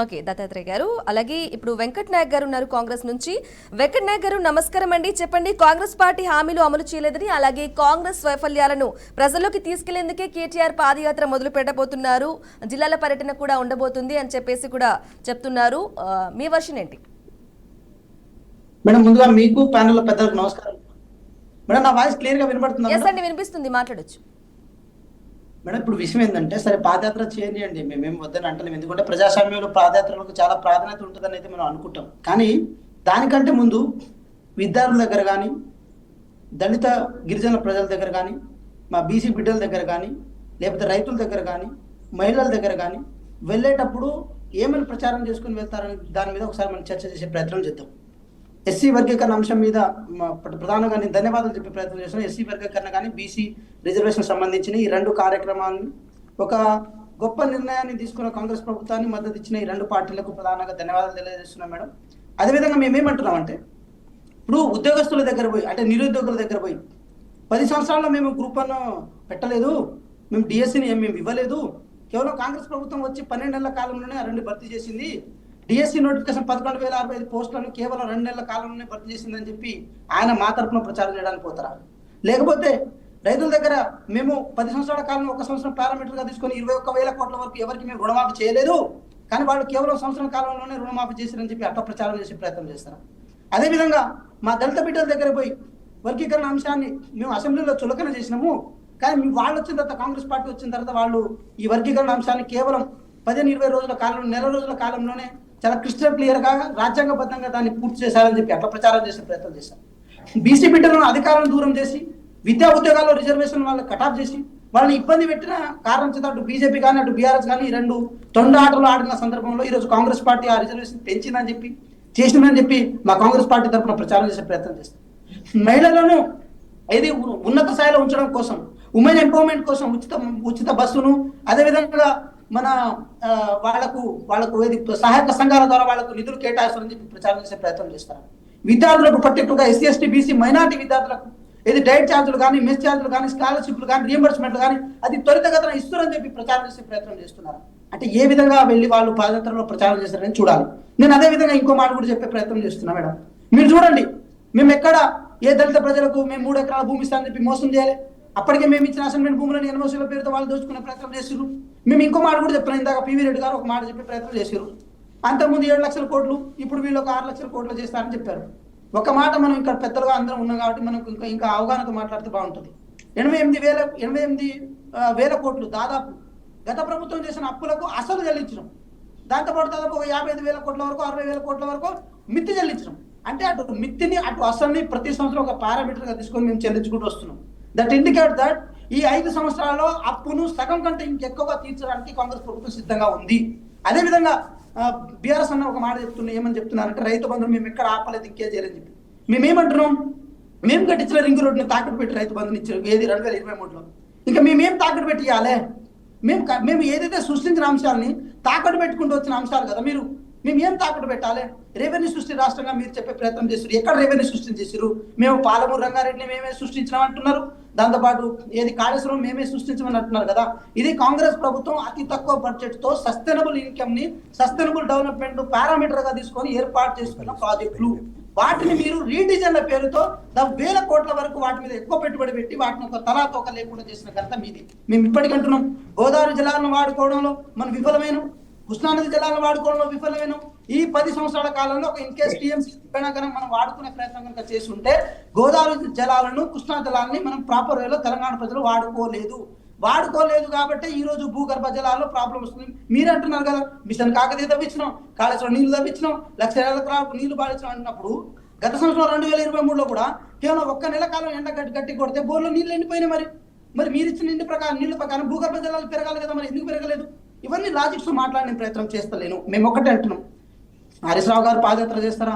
ఓకే దత్తాత్రేయ గారు, అలాగే ఇప్పుడు వెంకట్ నాయక్ గారు ఉన్నారు కాంగ్రెస్ నుంచి. వెంకట్ నాయక్ గారు నమస్కారం అండి. చెప్పండి, కాంగ్రెస్ పార్టీ హామీలు అమలు చేయలేదని, అలాగే కాంగ్రెస్ వైఫల్యాలను ప్రజల్లోకి తీసుకెళ్లేందుకే కేటీఆర్ పాదయాత్ర మొదలు పెట్టబోతున్నారు, జిల్లాల పర్యటన కూడా ఉండబోతుంది అని చెప్పేసి కూడా చెప్తున్నారు. మీ వర్షన్ ఏంటి? మేడం, ముందుగా మీకు ప్యానెల్ పెద్దలకు నమస్కారం. మేడం, నా వాయిస్ క్లియర్ గా వినపడుతుందా? ఎస్ అండి, వినిపిస్తుంది, మాట్లాడొచ్చు. మేడం, ఇప్పుడు విషయం ఏంటంటే, సరే పాదయాత్ర చేయండి, మేమేం వద్దని అంటలేము. ఎందుకంటే ప్రజాస్వామ్యంలో పాదయాత్రలకు చాలా ప్రాధాన్యత ఉంటుందని అయితే మనం అనుకుంటాం. కానీ దానికంటే ముందు విద్యార్థుల దగ్గర కానీ, దళిత గిరిజన ప్రజల దగ్గర కానీ, మా బీసీ బిడ్డల దగ్గర కానీ, లేకపోతే రైతుల దగ్గర కానీ, మహిళల దగ్గర కానీ వెళ్ళేటప్పుడు ఏమైనా ప్రచారం చేసుకుని వెళ్తారని దాని మీద ఒకసారి మనం చర్చ చేసే ప్రయత్నం చేద్దాం. ఎస్సీ వర్గీకరణ అంశం మీద ప్రధానంగా నేను ధన్యవాదాలు చెప్పే ప్రయత్నం చేస్తున్నాను. ఎస్సీ వర్గీకరణ కానీ బీసీ రిజర్వేషన్ సంబంధించిన ఈ రెండు కార్యక్రమాన్ని, ఒక గొప్ప నిర్ణయాన్ని తీసుకున్న కాంగ్రెస్ ప్రభుత్వాన్ని మద్దతు ఇచ్చిన ఈ రెండు పార్టీలకు ప్రధానంగా ధన్యవాదాలు తెలియజేస్తున్నాం మేడం. అదేవిధంగా మేమేమంటున్నామంటే, ఇప్పుడు ఉద్యోగస్తుల దగ్గర పోయి, అంటే నిరుద్యోగుల దగ్గర పోయి 10 సంవత్సరాల్లో మేము గ్రూప్ 1 పెట్టలేదు, మేము డిఎస్సిని మేము ఇవ్వలేదు, కేవలం కాంగ్రెస్ ప్రభుత్వం వచ్చి 12 నెలల కాలంలోనే ఆ రెండు భర్తీ చేసింది, డిఎస్సి నోటిఫికేషన్ 11,065 పోస్టులను కేవలం 2 నెలల కాలంలోనే భర్తీ చేసిందని చెప్పి ఆయన మా తరఫున ప్రచారం చేయడానికి పోతారా? లేకపోతే రైతుల దగ్గర మేము 10 సంవత్సరాల కాలంలో 1 సంవత్సరం పారామీటర్గా తీసుకొని 21,000 కోట్ల వరకు ఎవరికి మేము రుణమాఫీ చేయలేదు, కానీ వాళ్ళు కేవలం సంవత్సరం కాలంలోనే రుణమాఫీ చేశారని చెప్పి అట్లా ప్రచారం చేసే ప్రయత్నం చేస్తారు. అదేవిధంగా మా దళిత బిడ్డల దగ్గర పోయి వర్గీకరణ అంశాన్ని మేము అసెంబ్లీలో చులకన చేసినాము, కానీ వాళ్ళు వచ్చిన తర్వాత, కాంగ్రెస్ పార్టీ వచ్చిన తర్వాత వాళ్ళు ఈ వర్గీకరణ అంశాన్ని కేవలం 15-20 రోజుల కాలంలో, నెల రోజుల కాలంలోనే చాలా క్రిస్టల్ క్లియర్ గా రాజ్యాంగబద్ధంగా దాన్ని పూర్తి చేశారని చెప్పి అట్లా ప్రచారం చేసే ప్రయత్నం చేశారు. బీసీ బిడ్డలను అధికారం దూరం చేసి, విద్యా ఉద్యోగాల్లో రిజర్వేషన్ వాళ్ళని కటాఫ్ చేసి, వాళ్ళని ఇబ్బంది పెట్టిన కారణం చేత అటు బీజేపీ కానీ అటు బీఆర్ఎస్ కానీ ఈ రెండు తొండ ఆటలు ఆడిన సందర్భంలో ఈరోజు కాంగ్రెస్ పార్టీ ఆ రిజర్వేషన్ పెంచిందని చెప్పి, చేసిందని చెప్పి మా కాంగ్రెస్ పార్టీ తరఫున ప్రచారం చేసే ప్రయత్నం చేస్తారు. మహిళలను ఏది ఉన్నత స్థాయిలో ఉంచడం కోసం, ఉమెన్ ఎంపవర్మెంట్ కోసం ఉచిత బస్సును, అదేవిధంగా మన వాళ్ళకు ఏది సహాయక సంఘాల ద్వారా వాళ్ళకు నిధులు కేటాయిస్తారని చెప్పి ప్రచారం చేసే ప్రయత్నం చేస్తారు. విద్యార్థులకు పర్టికులర్గా ఎస్సీ ఎస్టీ బీసీ మైనార్టీ విద్యార్థులకు ఏది డైట్ ఛార్జీలు కానీ, మెస్ ఛార్జీలు కానీ, స్కాలర్షిప్లు కానీ, రియంబర్స్మెంట్లు కానీ అది త్వరితగతిన ఇస్తారని చెప్పి ప్రచారం చేసే ప్రయత్నం చేస్తున్నారు. అంటే ఏ విధంగా వెళ్ళి వాళ్ళు పాదయాత్రలో ప్రచారం చేస్తారని చూడాలి. నేను అదే విధంగా ఇంకో మాట కూడా చెప్పే ప్రయత్నం చేస్తున్నా మేడం. మీరు చూడండి, మేము ఎక్కడ ఏ దళిత ప్రజలకు మేము 3 ఎకరాల భూమి ఇస్తామని చెప్పి మోసం చేయలే, అప్పటికే మేము ఇచ్చిన అసైన్మెంట్ భూములను ఎన్ఓసీల పేరుతో వాళ్ళు దోచుకునే ప్రయత్నం చేశారు. మేము ఇంకో మాట కూడా చెప్తున్నాం, ఇందాక పివి రెడ్డి గారు ఒక మాట చెప్పే ప్రయత్నం చేశారు. అంతకుముందు 7 లక్షల కోట్లు, ఇప్పుడు వీళ్ళు ఒక 6 లక్షల కోట్లు చేస్తారని చెప్పారు. ఒక మాట మనం ఇక్కడ పెద్దలుగా అందరం ఉన్నాం కాబట్టి మనకు ఇంకా అవగాహనతో మాట్లాడితే బాగుంటుంది. 88,000 కోట్లు దాదాపు గత ప్రభుత్వం చేసిన అప్పులకు అసలు చెల్లించడం, దాంతోపాటు దాదాపు ఒక 55,000 కోట్ల వరకు 60,000 కోట్ల వరకు మిత్తి చెల్లించడం. అంటే అటు మిత్తిని అటు అసలుని ప్రతి సంవత్సరం ఒక పారామీటర్గా తీసుకొని మేము చెల్లించుకుంటూ వస్తున్నాం. దట్ ఇండికేట్ దట్ ఈ 5 సంవత్సరాల్లో అప్పును సగం కంటే ఇంకెక్కువగా తీర్చడానికి కాంగ్రెస్ ప్రభుత్వం సిద్ధంగా ఉంది. అదేవిధంగా బీఆర్ఎస్ అన్న ఒక మాట ఏమని చెప్తున్నారంటే రైతు బంధువులు మేము ఎక్కడ ఆపలేదు, ఇంకేం చేయాలని చెప్పి. మేమేమంటున్నాం, మేము కట్టించిన రింగ్ రోడ్ని తాకట్టు పెట్టి రైతు బంధుని ఇచ్చారు ఏది 2023లో. ఇంకా మేమేం తాకట్టు పెట్టి ఇవ్వాలి? మేము ఏదైతే సృష్టించిన అంశాలని తాకట్టు పెట్టుకుంటూ వచ్చిన అంశాలు కదా మీరు. మేము ఏం తాకట్టు పెట్టాలి? రెవెన్యూ సృష్టి రాష్ట్రంగా మీరు చెప్పే ప్రయత్నం చేస్తారు. ఎక్కడ రెవెన్యూ సృష్టి చేశారు? మేము పాలమూరు రంగారెడ్డిని మేమే సృష్టించినాం అంటున్నారు. దాంతోపాటు ఏది కాళేశ్వరం మేమే సృష్టించమని అంటున్నారు కదా. ఇది కాంగ్రెస్ ప్రభుత్వం అతి తక్కువ బడ్జెట్తో సస్టైనబుల్ ఇన్కమ్ని, సస్టైనబుల్ డెవలప్మెంట్ పారామీటర్గా తీసుకొని ఏర్పాటు చేసుకున్న ప్రాజెక్టులు. వాటిని మీరు రీడిజైన్ల పేరుతో 1,000 కోట్ల వరకు వాటి మీద ఎక్కువ పెట్టుబడి పెట్టి వాటిని ఒక తలాతోక లేకుండా చేసిన ఘనత మీది. మేము ఇప్పటికంటున్నాం, గోదావరి జలాలను వాడుకోవడంలో మనం విఫలమైన, కృష్ణానది జలాలను వాడుకోవడంలో విఫలమైన. ఈ 10 సంవత్సరాల కాలంలో ఒక ఇన్కేస్ టీఎంసీ కనుక మనం వాడుకునే ప్రయత్నం కనుక చేసి ఉంటే గోదావరి జలాలను, కృష్ణా జలాలని మనం ప్రాపర్ వేలో తెలంగాణ ప్రజలు వాడుకోలేదు కాబట్టి ఈ రోజు భూగర్భ జలాల్లో ప్రాబ్లం వస్తుంది. మీరు అంటున్నారు కదా, మిషన్ కాకతీయ తవ్వించినాం, కాళేశ్వరం నీళ్లు తవ్వించినాం, 1,00,000 ఎకరాలకు నీళ్లు పాలించాం అంటున్నప్పుడు గత సంవత్సరం 2023లో కూడా కేవలం 1 నెల కాలం ఎండ గట్టి కొడితే బోర్లో నీళ్ళు ఎండిపోయినాయి. మరి మీరు ఇచ్చిన నీళ్ళ ప్రకారం భూగర్భ జలాలు పెరగాలి కదా, మరి ఎందుకు పెరగలేదు? ఇవన్నీ లాజిక్స్ మాట్లాడే ప్రయత్నం చేస్తలేను. మేము ఒకటే అంటున్నాం, హరీష్ రావు గారు పాదయాత్ర చేస్తారా,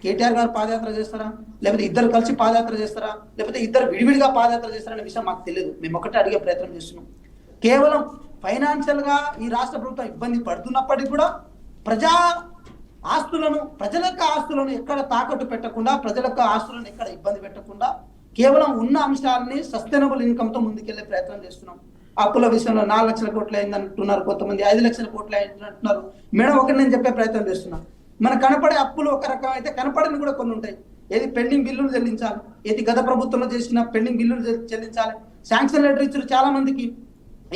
కేటీఆర్ గారు పాదయాత్ర చేస్తారా, లేకపోతే ఇద్దరు కలిసి పాదయాత్ర చేస్తారా, లేకపోతే ఇద్దరు విడివిడిగా పాదయాత్ర చేస్తారనే విషయం మాకు తెలియదు. మేము ఒకటే అడిగే ప్రయత్నం చేస్తున్నాం. కేవలం ఫైనాన్షియల్ గా ఈ రాష్ట్ర ప్రభుత్వం ఇబ్బంది పడుతున్నప్పటికీ కూడా ప్రజల యొక్క ఆస్తులను ఎక్కడ తాకట్టు పెట్టకుండా, ప్రజల యొక్క ఆస్తులను ఎక్కడ ఇబ్బంది పెట్టకుండా కేవలం ఉన్న అంశాలని సస్టైనబుల్ ఇన్కమ్ తో ముందుకెళ్లే ప్రయత్నం చేస్తున్నాం. అప్పుల విషయంలో 4 లక్షల కోట్లు అయిందంటున్నారు, కొంతమంది 5 లక్షల కోట్లు అయిందంటున్నారు. మేడం ఒకటి నేను చెప్పే ప్రయత్నం చేస్తున్నా, మనకు కనపడే అప్పులు ఒక రకం అయితే కనపడని కూడా కొన్ని ఉంటాయి. ఏది పెండింగ్ బిల్లులు చెల్లించాలి, ఏది గత ప్రభుత్వంలో చేసిన పెండింగ్ బిల్లులు చెల్లించాలి. శాంక్షన్ లెటర్ ఇచ్చారు చాలా మందికి,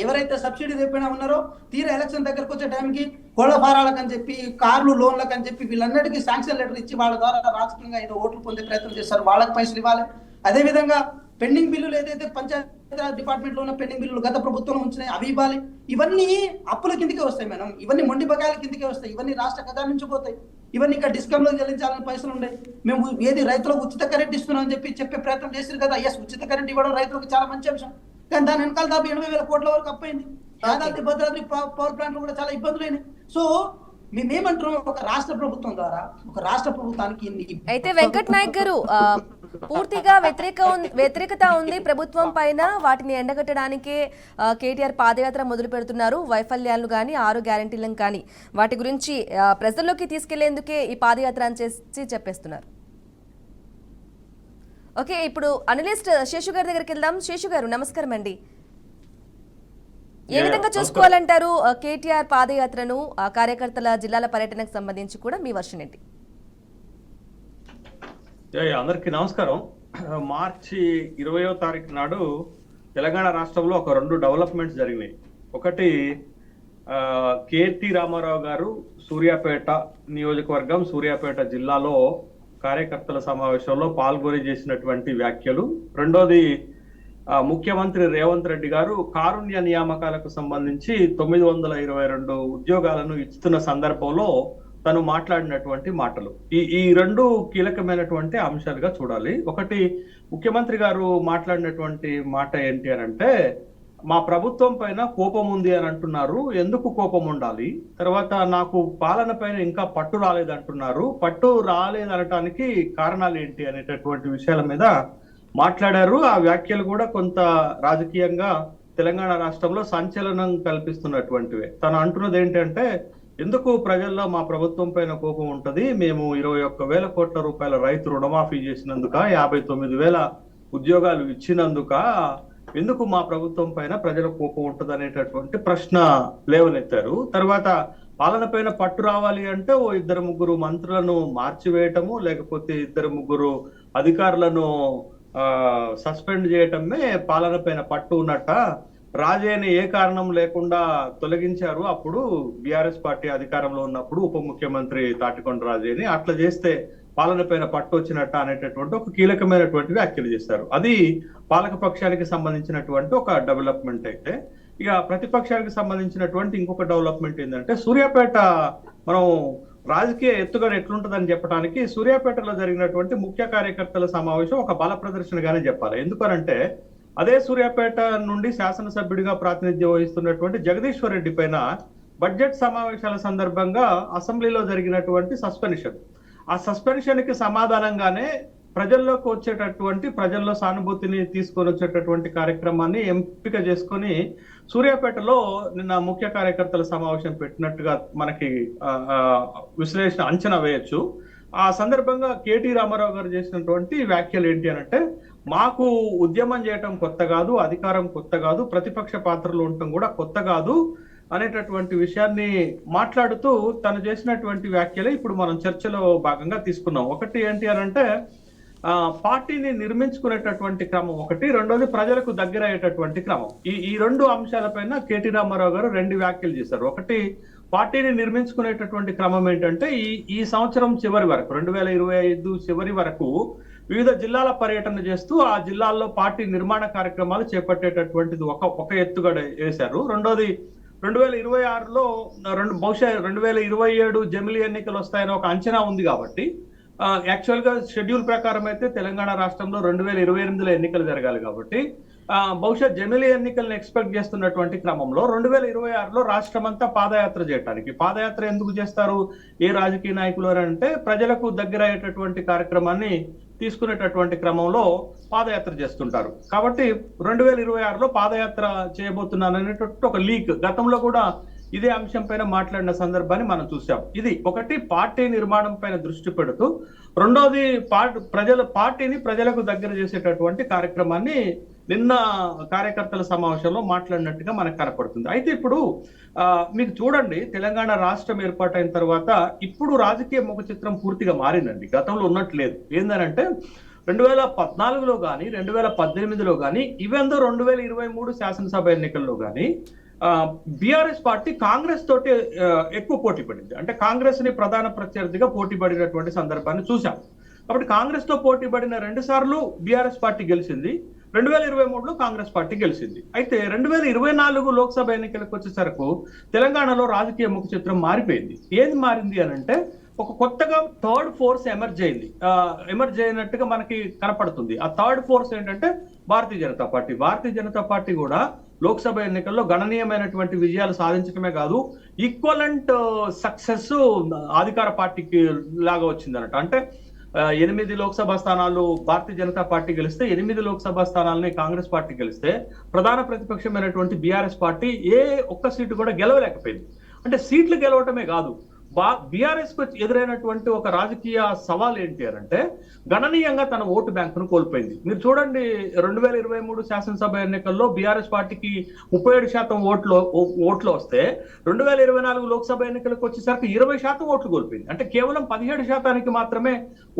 ఎవరైతే సబ్సిడీ తెప్పినా ఉన్నారో తీరా ఎలక్షన్ దగ్గరకు వచ్చే టైంకి కోళ్ల ఫారాలకు అని చెప్పి, కార్లు లోన్లకు అని చెప్పి వీళ్ళందరికీ శాంక్షన్ లెటర్ ఇచ్చి వాళ్ళ ద్వారా రాజకీయంగా ఏదో ఓట్లు పొందే ప్రయత్నం చేస్తారు, వాళ్ళకి పైసలు ఇవ్వాలి. అదేవిధంగా పెండింగ్ బిల్లులు ఏదైతే పంచాయతీరాజ్ డిపార్ట్మెంట్ లో ఉన్న పెండింగ్ బిల్లులు గత ప్రభుత్వంలో ఉంచినాయి అవి ఇవ్వాలి. ఇవన్నీ అప్పుల కిందకే వస్తాయి మేడం, ఇవన్నీ మొండి బకాయిల కిందకే వస్తాయి, ఇవన్నీ రాష్ట్ర ఖజానా నుంచి పోతాయి. ఇవన్నీ ఇక్కడ డిస్కౌంట్లో చెల్లించాలని పైసలు ఉండే. మేము ఏది రైతులకు ఉచిత కరెంట్ ఇస్తున్నాం అని చెప్పే ప్రయత్నం చేశారు కదా. ఎస్, ఉచిత కరెంట్ ఇవ్వడం రైతులకు చాలా మంచి అంశం, కానీ దాని వెనకాల దాదాపు 80,000 కోట్ల వరకు అప్పయింది. యాదాద్రి భద్రాద్రి పవర్ ప్లాంట్ కూడా చాలా ఇబ్బందులు అయినాయి. సో మేమేమంటున్నాం, ఒక రాష్ట్ర ప్రభుత్వం ద్వారా ఒక రాష్ట్ర ప్రభుత్వానికి అయితే వెంకట్ నాయక్ గారు పూర్తిగా వ్యతిరేకత ఉంది ప్రభుత్వం పైన, వాటిని ఎండగట్టడానికే కేటీఆర్ పాదయాత్ర మొదలు పెడుతున్నారు. వైఫల్యాలను కానీ 6 గ్యారెంటీలను కానీ వాటి గురించి ప్రజల్లోకి తీసుకెళ్లేందుకే ఈ పాదయాత్ర అని చేసి చెప్పేస్తున్నారు. ఓకే, ఇప్పుడు అనలిస్ట్ శేషు గారి దగ్గరికి వెళ్దాం. శేషు గారు నమస్కారం అండి. ఏ విధంగా చూసుకోవాలంటారు కేటీఆర్ పాదయాత్రను, కార్యకర్తల జిల్లాల పర్యటనకు సంబంధించి కూడా మీ వర్షన్ ఏంటి? అందరికీ నమస్కారం. మార్చి 20వ తారీఖు నాడు తెలంగాణ రాష్ట్రంలో ఒక 2 డెవలప్మెంట్స్ జరిగినాయి. ఒకటి కేటీ రామారావు గారు సూర్యాపేట నియోజకవర్గం, సూర్యాపేట జిల్లాలో కార్యకర్తల సమావేశంలో పాల్గొని చేసినటువంటి వ్యాఖ్యలు. రెండోది ముఖ్యమంత్రి రేవంత్ రెడ్డి గారు కారుణ్య నియామకాలకు సంబంధించి 922 ఉద్యోగాలను ఇస్తున్న సందర్భంలో తను మాట్లాడినటువంటి మాటలు. ఈ 2 కీలకమైనటువంటి అంశాలుగా చూడాలి. ఒకటి, ముఖ్యమంత్రి గారు మాట్లాడినటువంటి మాట ఏంటి అని అంటే, మా ప్రభుత్వం పైన కోపం ఉంది అని అంటున్నారు, ఎందుకు కోపం ఉండాలి? తర్వాత నాకు పాలన పైన ఇంకా పట్టు రాలేదంటున్నారు, పట్టు రాలేదనటానికి కారణాలు ఏంటి అనేటటువంటి విషయాల మీద మాట్లాడారు. ఆ వ్యాఖ్యలు కూడా కొంత రాజకీయంగా తెలంగాణ రాష్ట్రంలో సంచలనం కల్పిస్తున్నటువంటివే. తను అంటున్నది ఏంటంటే, ఎందుకు ప్రజల్లో మా ప్రభుత్వం పైన కోపం ఉంటది, మేము 21,000 కోట్ల రూపాయల రైతు రుణమాఫీ చేసినందుక, 59,000 ఉద్యోగాలు ఇచ్చినందుక ఎందుకు మా ప్రభుత్వం పైన ప్రజల కోపం ఉంటది అనేటటువంటి ప్రశ్న లేవనెత్తారు. తర్వాత పాలన పైన పట్టు రావాలి అంటే 2-3 మంత్రులను మార్చివేయటము, లేకపోతే 2-3 అధికారులను సస్పెండ్ చేయటమే పాలన పైన పట్టు ఉన్నట్ట. రాజేని ఏ కారణం లేకుండా తొలగించారు అప్పుడు బీఆర్ఎస్ పార్టీ అధికారంలో ఉన్నప్పుడు ఉప ముఖ్యమంత్రి తాటికొండ రాజేని. అట్లా చేస్తే పాలన పైన పట్టు వచ్చినట్ట అనేటటువంటి ఒక కీలకమైనటువంటి వ్యాఖ్యలు చేశారు. అది పాలక పక్షానికి సంబంధించినటువంటి ఒక డెవలప్మెంట్. అయితే ఇక ప్రతిపక్షానికి సంబంధించినటువంటి ఇంకొక డెవలప్మెంట్ ఏంటంటే సూర్యాపేట మనం రాజకీయ ఎత్తుగడ ఎట్లుంటుందని చెప్పడానికి సూర్యాపేటలో జరిగినటువంటి ముఖ్య కార్యకర్తల సమావేశం ఒక బల ప్రదర్శనగానే చెప్పాలి. ఎందుకనంటే అదే సూర్యాపేట నుండి శాసనసభ్యుడిగా ప్రాతినిధ్యం వహిస్తున్నటువంటి జగదీశ్వర్ రెడ్డి పైన బడ్జెట్ సమావేశాల సందర్భంగా అసెంబ్లీలో జరిగినటువంటి సస్పెన్షన్, ఆ సస్పెన్షన్ కి సమాధానంగానే ప్రజల్లోకి వచ్చేటటువంటి ప్రజల్లో సానుభూతిని తీసుకొని వచ్చేటటువంటి కార్యక్రమాన్ని ఎంపిక చేసుకొని సూర్యాపేటలో నిన్న ముఖ్య కార్యకర్తల సమావేశం పెట్టినట్టుగా మనకి విశ్లేషణ అంచనా వేయొచ్చు. ఆ సందర్భంగా కేటీ రామారావు గారు చేసినటువంటి వ్యాఖ్యలు ఏంటి అనంటే, మాకు ఉద్యమం చేయటం కొత్త కాదు, అధికారం కొత్త కాదు, ప్రతిపక్ష పాత్రలు ఉండటం కూడా కొత్త కాదు అనేటటువంటి విషయాన్ని మాట్లాడుతూ తను చేసినటువంటి వ్యాఖ్యలే ఇప్పుడు మనం చర్చలో భాగంగా తీసుకున్నాం. ఒకటి ఏంటి అనంటే పార్టీని నిర్మించుకునేటటువంటి క్రమం ఒకటి, రెండోది ప్రజలకు దగ్గర అయ్యేటటువంటి క్రమం. ఈ రెండు అంశాలపైన కేటీ రామారావు గారు రెండు వ్యాఖ్యలు చేశారు. ఒకటి, పార్టీని నిర్మించుకునేటటువంటి క్రమం ఏంటంటే ఈ సంవత్సరం చివరి వరకు 2025 చివరి వరకు వివిధ జిల్లాల పర్యటన చేస్తూ ఆ జిల్లాల్లో పార్టీ నిర్మాణ కార్యక్రమాలు చేపట్టేటటువంటిది ఒక ఎత్తుగడ వేశారు. రెండోది 2026లో బహుశా 2027 జమిలీ ఎన్నికలు వస్తాయని ఒక అంచనా ఉంది కాబట్టి యాక్చువల్ గా షెడ్యూల్ ప్రకారం అయితే తెలంగాణ రాష్ట్రంలో 2028లో ఎన్నికలు జరగాలి కాబట్టి బహుశా జమిలీ ఎన్నికలను ఎక్స్పెక్ట్ చేస్తున్నటువంటి క్రమంలో 2026లో రాష్ట్రం అంతా పాదయాత్ర చేయడానికి, పాదయాత్ర ఎందుకు చేస్తారు ఏ రాజకీయ నాయకులు అంటే ప్రజలకు దగ్గర అయ్యేటటువంటి కార్యక్రమాన్ని తీసుకునేటటువంటి క్రమంలో పాదయాత్ర చేస్తుంటారు. కాబట్టి 2026లో పాదయాత్ర చేయబోతున్నాను అనేటటువంటి ఒక లీక్ గతంలో కూడా ఇదే అంశం పైన మాట్లాడిన సందర్భాన్ని మనం చూసాం. ఇది ఒకటి, పార్టీ నిర్మాణం పైన దృష్టి పెడుతూ. రెండోది, పార్టీని ప్రజలకు దగ్గర చేసేటటువంటి కార్యక్రమాన్ని నిన్న కార్యకర్తల సమావేశంలో మాట్లాడినట్టుగా మనకు కనపడుతుంది. అయితే ఇప్పుడు మీకు చూడండి, తెలంగాణ రాష్ట్రం ఏర్పాటైన తర్వాత ఇప్పుడు రాజకీయ ముఖ చిత్రం పూర్తిగా మారిందండి, గతంలో ఉన్నట్లేదు. ఏందనంటే 2014లో కానీ 2018లో కానీ ఈవెన్ 2023 శాసనసభ ఎన్నికల్లో కానీ బీఆర్ఎస్ పార్టీ కాంగ్రెస్ తోటి ఎక్కువ పోటీ పడింది. అంటే కాంగ్రెస్ ని ప్రధాన ప్రత్యర్థిగా పోటీ పడినటువంటి సందర్భాన్ని చూసాం. కాబట్టి కాంగ్రెస్ తో పోటీ పడిన 2 సార్లు బీఆర్ఎస్ పార్టీ గెలిచింది, 2023లో కాంగ్రెస్ పార్టీ గెలిచింది. అయితే 2024 లోక్సభ ఎన్నికలకు వచ్చేసరికి తెలంగాణలో రాజకీయ ముఖ చిత్రం మారిపోయింది. ఏది మారింది అనంటే ఒక కొత్తగా థర్డ్ ఫోర్స్ ఎమర్జ్ అయినట్టుగా మనకి కనపడుతుంది. ఆ థర్డ్ ఫోర్స్ ఏంటంటే భారతీయ జనతా పార్టీ కూడా లోక్సభ ఎన్నికల్లో గణనీయమైనటువంటి విజయాలు సాధించడమే కాదు, ఈక్వలెంట్ సక్సెస్ అధికార పార్టీకి లాగా వచ్చిందన్నట్టు. అంటే 8 లోక్సభ స్థానాలు భారతీయ జనతా పార్టీ గెలిస్తే 8 లోక్సభ స్థానాలని కాంగ్రెస్ పార్టీ గెలిస్తే ప్రధాన ప్రతిపక్షమైనటువంటి బీఆర్ఎస్ పార్టీ ఒక్క సీటు కూడా గెలవలేకపోయింది. అంటే సీట్లు గెలవటమే కాదు, బీఆర్ఎస్ కు ఎదురైనటువంటి ఒక రాజకీయ సవాల్ ఏంటి అంటే గణనీయంగా తన ఓటు బ్యాంకును కోల్పోయింది. మీరు చూడండి, 2023 శాసనసభ ఎన్నికల్లో బీఆర్ఎస్ పార్టీకి 37% ఓట్లు వస్తే 2024 లోక్సభ ఎన్నికలకు వచ్చేసరికి 20% ఓట్లు కోల్పోయింది. అంటే కేవలం 17% మాత్రమే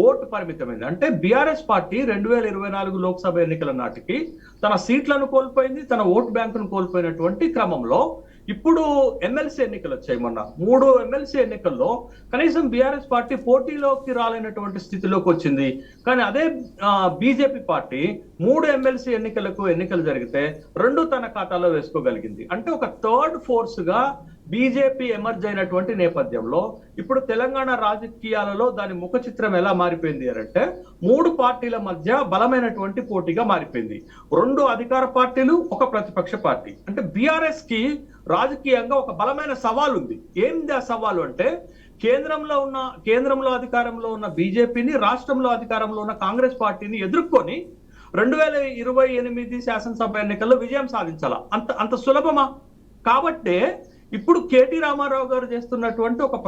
ఓటు పరిమితమైంది. అంటే బీఆర్ఎస్ పార్టీ 2024 లోక్సభ ఎన్నికల నాటికి తన సీట్లను కోల్పోయింది, తన ఓటు బ్యాంకును కోల్పోయినటువంటి క్రమంలో ఇప్పుడు ఎమ్మెల్సీ ఎన్నికలు వచ్చాయి. మొన్న 3 ఎమ్మెల్సీ ఎన్నికల్లో కనీసం బీఆర్ఎస్ పార్టీ పోటీలోకి రాలేనటువంటి స్థితిలోకి వచ్చింది. కానీ అదే బీజేపీ పార్టీ 3 ఎమ్మెల్సీ ఎన్నికలు జరిగితే 2 తన ఖాతాలో వేసుకోగలిగింది. అంటే ఒక థర్డ్ ఫోర్స్ గా బీజేపీ ఎమర్జ్ అయినటువంటి నేపథ్యంలో ఇప్పుడు తెలంగాణ రాజకీయాలలో దాని ముఖ చిత్రం ఎలా మారిపోయింది అంటే 3 పార్టీల మధ్య బలమైనటువంటి పోటీగా మారిపోయింది. 2 అధికార పార్టీలు, ఒక ప్రతిపక్ష పార్టీ. అంటే బీఆర్ఎస్ కి రాజకీయంగా ఒక బలమైన సవాల్ ఉంది. ఏంది ఆ సవాలు అంటే కేంద్రంలో అధికారంలో ఉన్న బీజేపీని, రాష్ట్రంలో అధికారంలో ఉన్న కాంగ్రెస్ పార్టీని ఎదుర్కొని 2028 శాసనసభ ఎన్నికల్లో విజయం సాధించాలా? అంత సులభమా? కాబట్టే ఇప్పుడు కేటీ రామారావు గారు చేస్తున్నటువంటి ఒక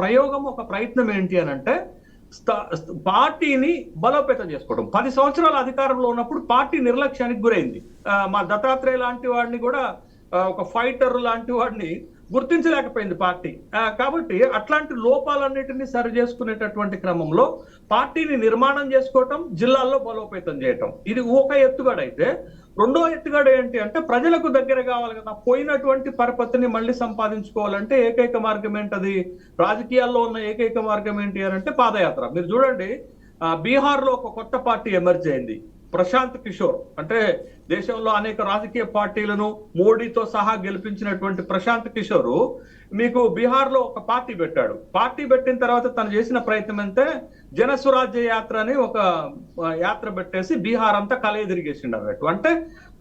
ప్రయత్నం ఏంటి అనంటే పార్టీని బలోపేతం చేసుకోవడం. 10 సంవత్సరాల అధికారంలో ఉన్నప్పుడు పార్టీ నిర్లక్ష్యానికి గురైంది. మా దత్తాత్రేయ లాంటి వాడిని కూడా, ఒక ఫైటర్ లాంటి వాడిని గుర్తించలేకపోయింది పార్టీ. కాబట్టి అట్లాంటి లోపాలన్నిటిని సరి చేసుకునేటటువంటి క్రమంలో పార్టీని నిర్మాణం చేసుకోవటం, జిల్లాల్లో బలోపేతం చేయటం, ఇది ఒక ఎత్తుగడ అయితే, రెండో ఎత్తుగడ ఏంటి అంటే ప్రజలకు దగ్గర కావాలి కదా. పోయినటువంటి పరపతిని మళ్ళీ సంపాదించుకోవాలంటే ఏకైక మార్గం ఏంటది? రాజకీయాల్లో ఉన్న ఏకైక మార్గం ఏంటి అని అంటే పాదయాత్ర. మీరు చూడండి, బీహార్ లో ఒక కొత్త పార్టీ ఎమర్జ్ అయింది, ప్రశాంత్ కిషోర్. అంటే దేశంలో అనేక రాజకీయ పార్టీలను మోడీతో సహా గెలిపించినటువంటి ప్రశాంత్ కిషోర్ మీకు బీహార్ లో ఒక పార్టీ పెట్టాడు. పార్టీ పెట్టిన తర్వాత తను చేసిన ప్రయత్నం అంటే జనస్వరాజ్య యాత్ర అని ఒక యాత్ర పెట్టేసి బీహార్ అంతా కలయదిరిగేసిండు అన్నట్టు. అంటే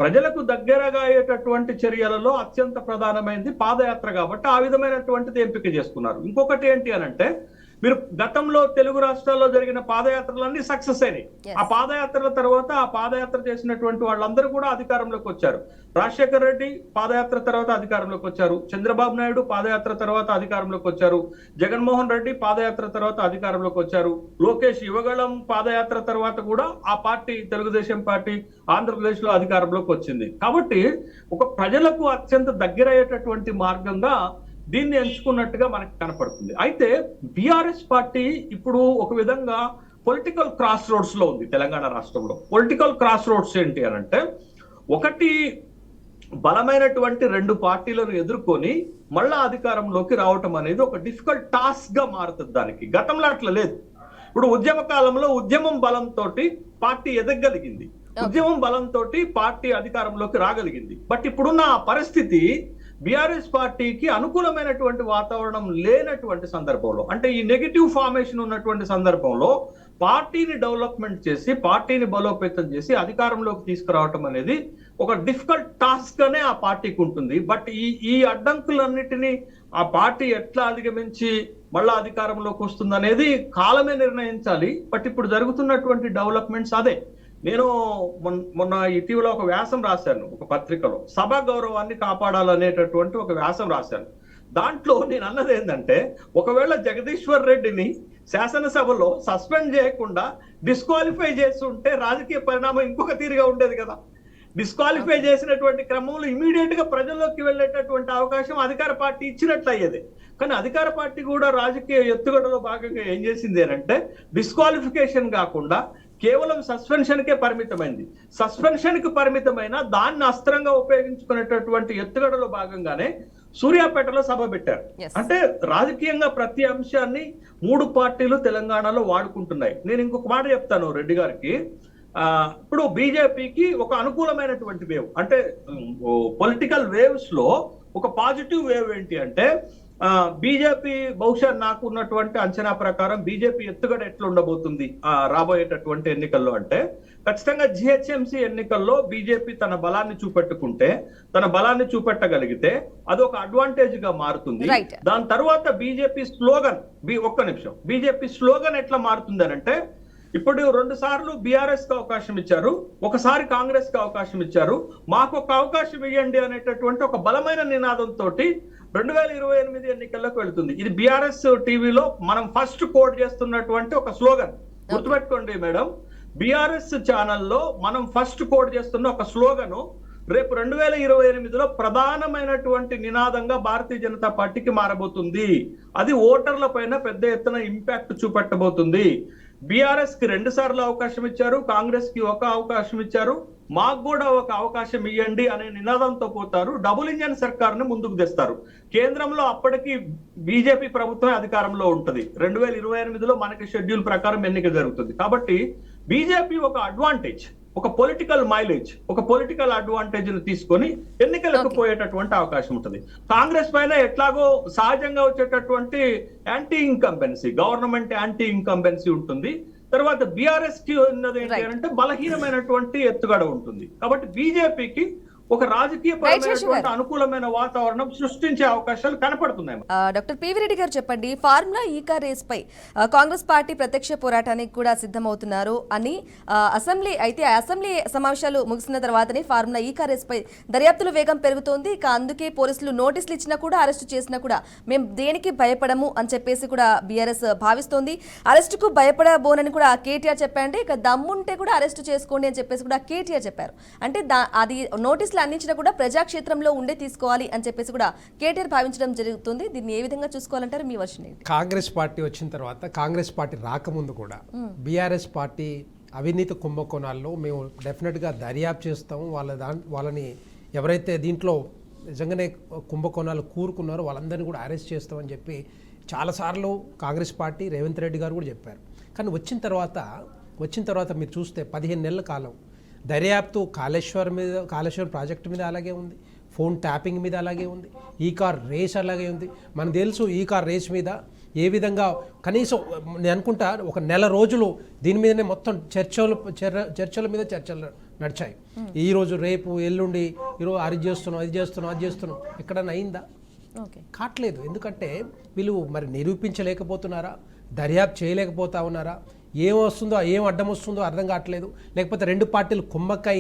ప్రజలకు దగ్గరగా అయ్యేటటువంటి చర్యలలో అత్యంత ప్రధానమైనది పాదయాత్ర కాబట్టి ఆ విధమైనటువంటిది ఎంపిక చేసుకున్నారు. ఇంకొకటి ఏంటి అని అంటే, మీరు గతంలో తెలుగు రాష్ట్రాల్లో జరిగిన పాదయాత్రలన్నీ సక్సెస్ అయినాయి. ఆ పాదయాత్రల తర్వాత ఆ పాదయాత్ర చేసినటువంటి వాళ్ళందరూ కూడా అధికారంలోకి వచ్చారు. రాజశేఖర రెడ్డి పాదయాత్ర తర్వాత అధికారంలోకి వచ్చారు, చంద్రబాబు నాయుడు పాదయాత్ర తర్వాత అధికారంలోకి వచ్చారు, జగన్మోహన్ రెడ్డి పాదయాత్ర తర్వాత అధికారంలోకి వచ్చారు, లోకేష్ యువగళం పాదయాత్ర తర్వాత కూడా ఆ పార్టీ, తెలుగుదేశం పార్టీ ఆంధ్రప్రదేశ్ లో అధికారంలోకి వచ్చింది. కాబట్టి ఒక ప్రజలకు అత్యంత దగ్గరయ్యేటటువంటి మార్గంగా దీన్ని ఎంచుకున్నట్టుగా మనకు కనపడుతుంది. అయితే బీఆర్ఎస్ పార్టీ ఇప్పుడు ఒక విధంగా పొలిటికల్ క్రాస్ రోడ్స్ లో ఉంది తెలంగాణ రాష్ట్రంలో. పొలిటికల్ క్రాస్ రోడ్స్ ఏంటి అని అంటే, ఒకటి బలమైనటువంటి రెండు పార్టీలను ఎదుర్కొని మళ్ళా అధికారంలోకి రావటం అనేది ఒక డిఫికల్ట్ టాస్క్ గా మారుతుంది. దానికి గతంలో అట్లా లేదు. ఇప్పుడు ఉద్యమ కాలంలో ఉద్యమం బలంతో పార్టీ ఎదగలిగింది, ఉద్యమం బలంతో పార్టీ అధికారంలోకి రాగలిగింది. బట్ ఇప్పుడున్న పరిస్థితి బీఆర్ఎస్ పార్టీకి అనుకూలమైనటువంటి వాతావరణం లేనటువంటి సందర్భంలో, అంటే ఈ నెగిటివ్ ఫార్మేషన్ ఉన్నటువంటి సందర్భంలో పార్టీని డెవలప్మెంట్ చేసి, పార్టీని బలోపేతం చేసి అధికారంలోకి తీసుకురావటం అనేది ఒక డిఫికల్ట్ టాస్క్ గానే ఆ పార్టీకి ఉంటుంది. బట్ ఈ అడ్డంకులన్నిటినీ ఆ పార్టీ ఎట్లా అధిగమించి మళ్ళా అధికారంలోకి వస్తుంది అనేది కాలమే నిర్ణయించాలి. బట్ ఇప్పుడు జరుగుతున్నటువంటి డెవలప్మెంట్స్ అదే. నేను మొన్న ఇటీవల ఒక వ్యాసం రాశాను ఒక పత్రికలో, సభా గౌరవాన్ని కాపాడాలనేటటువంటి ఒక వ్యాసం రాశాను. దాంట్లో నేను అన్నది ఏంటంటే, ఒకవేళ జగదీశ్వర్ రెడ్డిని శాసనసభలో సస్పెండ్ చేయకుండా డిస్క్వాలిఫై చేస్తుంటే రాజకీయ పరిణామం ఇంకొక తీరుగా ఉండేది కదా. డిస్క్వాలిఫై చేసినటువంటి క్రమంలో ఇమీడియట్ గా ప్రజల్లోకి వెళ్ళేటటువంటి అవకాశం అధికార పార్టీ ఇచ్చినట్లు అయ్యేది. కానీ అధికార పార్టీ కూడా రాజకీయ ఎత్తుగడలో భాగంగా ఏం చేసింది అంటే, డిస్క్వాలిఫికేషన్ కాకుండా కేవలం సస్పెన్షన్ కే పరిమితమైంది. సస్పెన్షన్ కి పరిమితమైన దాన్ని అస్త్రంగా ఉపయోగించుకునేటటువంటి ఎత్తుగడలో భాగంగానే సూర్యాపేటలో సభ పెట్టారు. అంటే రాజకీయంగా ప్రతి అంశాన్ని మూడు పార్టీలు తెలంగాణలో వాడుకుంటున్నాయి. నేను ఇంకొక మాట చెప్తాను రెడ్డి గారికి. ఇప్పుడు బీజేపీకి ఒక అనుకూలమైనటువంటి వేవ్, అంటే పొలిటికల్ వేవ్స్ లో ఒక పాజిటివ్ వేవ్ ఏంటి అంటే, బీజేపీ బహుశా నాకు ఉన్నటువంటి అంచనా ప్రకారం బీజేపీ ఎత్తుగడ ఎట్లా ఉండబోతుంది రాబోయేటటువంటి ఎన్నికల్లో అంటే, ఖచ్చితంగా జిహెచ్ఎంసీ ఎన్నికల్లో బీజేపీ తన బలాన్ని చూపెట్టుకుంటే, తన బలాన్ని చూపెట్టగలిగితే అదొక అడ్వాంటేజ్ గా మారుతుంది. దాని తర్వాత బీజేపీ స్లోగన్, బీజేపీ స్లోగన్ ఎట్లా మారుతుంది అని అంటే, ఇప్పుడు 2 సార్లు బీఆర్ఎస్ కి అవకాశం ఇచ్చారు, ఒకసారి కాంగ్రెస్ కి అవకాశం ఇచ్చారు, మాకు ఒక అవకాశం ఇవ్వండి అనేటటువంటి ఒక బలమైన నినాదంతో 2028 ఎన్నికల్లోకి వెళుతుంది. ఇది బీఆర్ఎస్ టీవీలో మనం ఫస్ట్ కోట్ చేస్తున్నటువంటి ఒక స్లోగన్. గుర్తుపెట్టుకోండి మేడం, బీఆర్ఎస్ ఛానల్లో మనం ఫస్ట్ కోట్ చేస్తున్న ఒక స్లోగను రేపు 2028లో ప్రధానమైనటువంటి నినాదంగా భారతీయ జనతా పార్టీకి మారబోతుంది. అది ఓటర్ల పైన పెద్ద ఎత్తున ఇంపాక్ట్ చూపెట్టబోతుంది. బీఆర్ఎస్ కి 2 సార్లు అవకాశం ఇచ్చారు, కాంగ్రెస్ కి ఒక అవకాశం ఇచ్చారు, మాకు కూడా ఒక అవకాశం ఇవ్వండి అనే నినాదంతో పోతారు. డబుల్ ఇంజన్ సర్కార్ని ముందుకు తెస్తారు. కేంద్రంలో అప్పటికి బీజేపీ ప్రభుత్వం అధికారంలో ఉంటది. 2028లో మనకి షెడ్యూల్ ప్రకారం ఎన్నిక జరుగుతుంది. కాబట్టి బీజేపీ ఒక అడ్వాంటేజ్, ఒక పొలిటికల్ మైలేజ్, ఒక పొలిటికల్ అడ్వాంటేజ్ ని తీసుకొని ఎన్నికలకు పోయేటటువంటి అవకాశం ఉంటుంది. కాంగ్రెస్ పైన ఎట్లాగో సహజంగా వచ్చేటటువంటి anti incumbency, government anti incumbency ఉంటుంది. తర్వాత బీఆర్ఎస్ కి ఉన్నది ఏంటి అంటే బలహీనమైనటువంటి ఎత్తుగడ ఉంటుంది. కాబట్టి బీజేపీకి ఒక రాజకీయ పరమైనటువంటి అనుకూలమైన వాతావరణం సృష్టించే అవకాశాలు కనపడుతున్నాయి. డాక్టర్ పివి రెడ్డి గారు చెప్పండి, ఫార్ములా ఈ కార్ రేస్ పై కాంగ్రెస్ పార్టీ ప్రత్యక్ష పోరాటానికి కూడా సిద్ధమవుతున్నారు అని అసెంబ్లీ సమావేశాలు ముగిసిన తర్వాతనే ఫార్ములా ఈ కార్ రేస్ పై దర్యాప్తుల వేగం పెరుగుతోంది. ఇక అందుకే పోలీసులు నోటీసులు ఇచ్చినా కూడా, అరెస్టు చేసినా కూడా మేము దేనికి భయపడము అని చెప్పేసి కూడా బీఆర్ఎస్ భావిస్తోంది. అరెస్టుకు భయపడబోనని కూడా కేటీఆర్ చెప్పండి. ఇక దమ్ముంటే కూడా అరెస్టు చేసుకోండి అని చెప్పేసి కూడా కేటీఆర్ చెప్పారు. అంటే అది నోటీసులు సర్వీసులు అందించినా కూడా ప్రజాక్షేత్రంలో ఉండే తీసుకోవాలి అని చెప్పేసి కూడా కేటీఆర్ భావించడం జరుగుతుంది. దీన్ని ఏ విధంగా చూసుకోవాలంటారు, మీ వర్షన్ ఏంటి? కాంగ్రెస్ పార్టీ వచ్చిన తర్వాత, కాంగ్రెస్ పార్టీ రాకముందు కూడా బీఆర్ఎస్ పార్టీ అవినీతి కుంభకోణాల్లో మేము డెఫినెట్గా దర్యాప్తు చేస్తాము, వాళ్ళని ఎవరైతే దీంట్లో నిజంగానే కుంభకోణాలు కూరుకున్నారో వాళ్ళందరినీ కూడా అరెస్ట్ చేస్తామని చెప్పి చాలాసార్లు కాంగ్రెస్ పార్టీ రేవంత్ రెడ్డి గారు కూడా చెప్పారు. కానీ వచ్చిన తర్వాత మీరు చూస్తే 15 నెలల కాలం దర్యాప్తు కాళేశ్వరం ప్రాజెక్టు మీద అలాగే ఉంది, ఫోన్ ట్యాపింగ్ మీద అలాగే ఉంది, ఈ కార్ రేస్ అలాగే ఉంది. మనకు తెలుసు ఈ కార్ రేస్ మీద ఏ విధంగా కనీసం నేను అనుకుంటా ఒక నెల రోజులు దీని మీదనే మొత్తం చర్చల మీద చర్చలు నడిచాయి. ఈరోజు రేపు ఎల్లుండి ఈరోజు అది చేస్తున్నాం ఎక్కడన్నా అయిందా? కావట్లేదు. ఎందుకంటే వీళ్ళు మరి నిరూపించలేకపోతున్నారా, దర్యాప్తు చేయలేకపోతా ఉన్నారా, ఏం అడ్డం వస్తుందో అర్థం కావట్లేదు. లేకపోతే రెండు పార్టీలు కుమ్మక్కై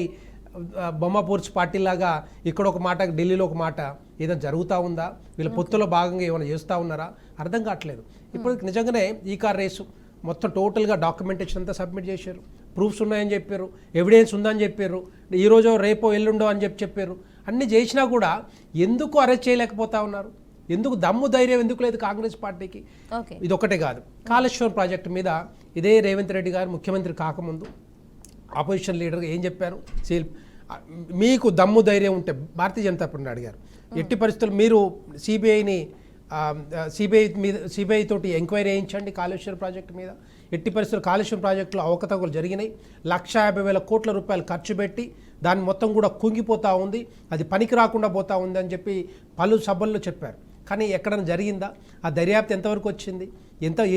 బొమ్మపూర్చి పార్టీలాగా ఇక్కడ ఒక మాట ఢిల్లీలో ఒక మాట ఏదైనా జరుగుతూ ఉందా, వీళ్ళ పొత్తులో భాగంగా ఏమైనా చేస్తూ ఉన్నారా అర్థం కావట్లేదు. ఇప్పుడు నిజంగానే ఈ కార్ రేసు మొత్తం టోటల్గా డాక్యుమెంటేషన్ అంతా సబ్మిట్ చేశారు, ప్రూఫ్స్ ఉన్నాయని చెప్పారు, ఎవిడెన్స్ ఉందని చెప్పారు, ఈరోజు రేపో ఎల్లుండో అని చెప్పారు. అన్నీ చేసినా కూడా ఎందుకు అరెస్ట్ చేయలేకపోతా ఉన్నారు? ఎందుకు దమ్ము ధైర్యం ఎందుకు లేదు కాంగ్రెస్ పార్టీకి? ఇది ఒకటే కాదు, కాళేశ్వరం ప్రాజెక్టు మీద ఇదే రేవంత్ రెడ్డి గారు ముఖ్యమంత్రి కాకముందు ఆపోజిషన్ లీడర్గా ఏం చెప్పారు? మీకు దమ్ము ధైర్యం ఉంటే భారతీయ జనతా పార్టీని అడిగారు, ఎట్టి పరిస్థితులు మీరు సిబిఐ తోటి ఎంక్వైరీ చేయించండి కాళేశ్వరం ప్రాజెక్టు మీద. ఎట్టి పరిస్థితులు కాళేశ్వరం ప్రాజెక్టులో అవకతవకలు జరిగినాయి, 150,000 కోట్ల రూపాయలు ఖర్చు పెట్టి దాన్ని మొత్తం కూడా కుంగిపోతూ ఉంది, అది పనికి రాకుండా పోతూ ఉంది అని చెప్పి పలు సభల్లో చెప్పారు. కానీ ఎక్కడైనా జరిగిందా? ఆ దర్యాప్తు ఎంతవరకు వచ్చింది?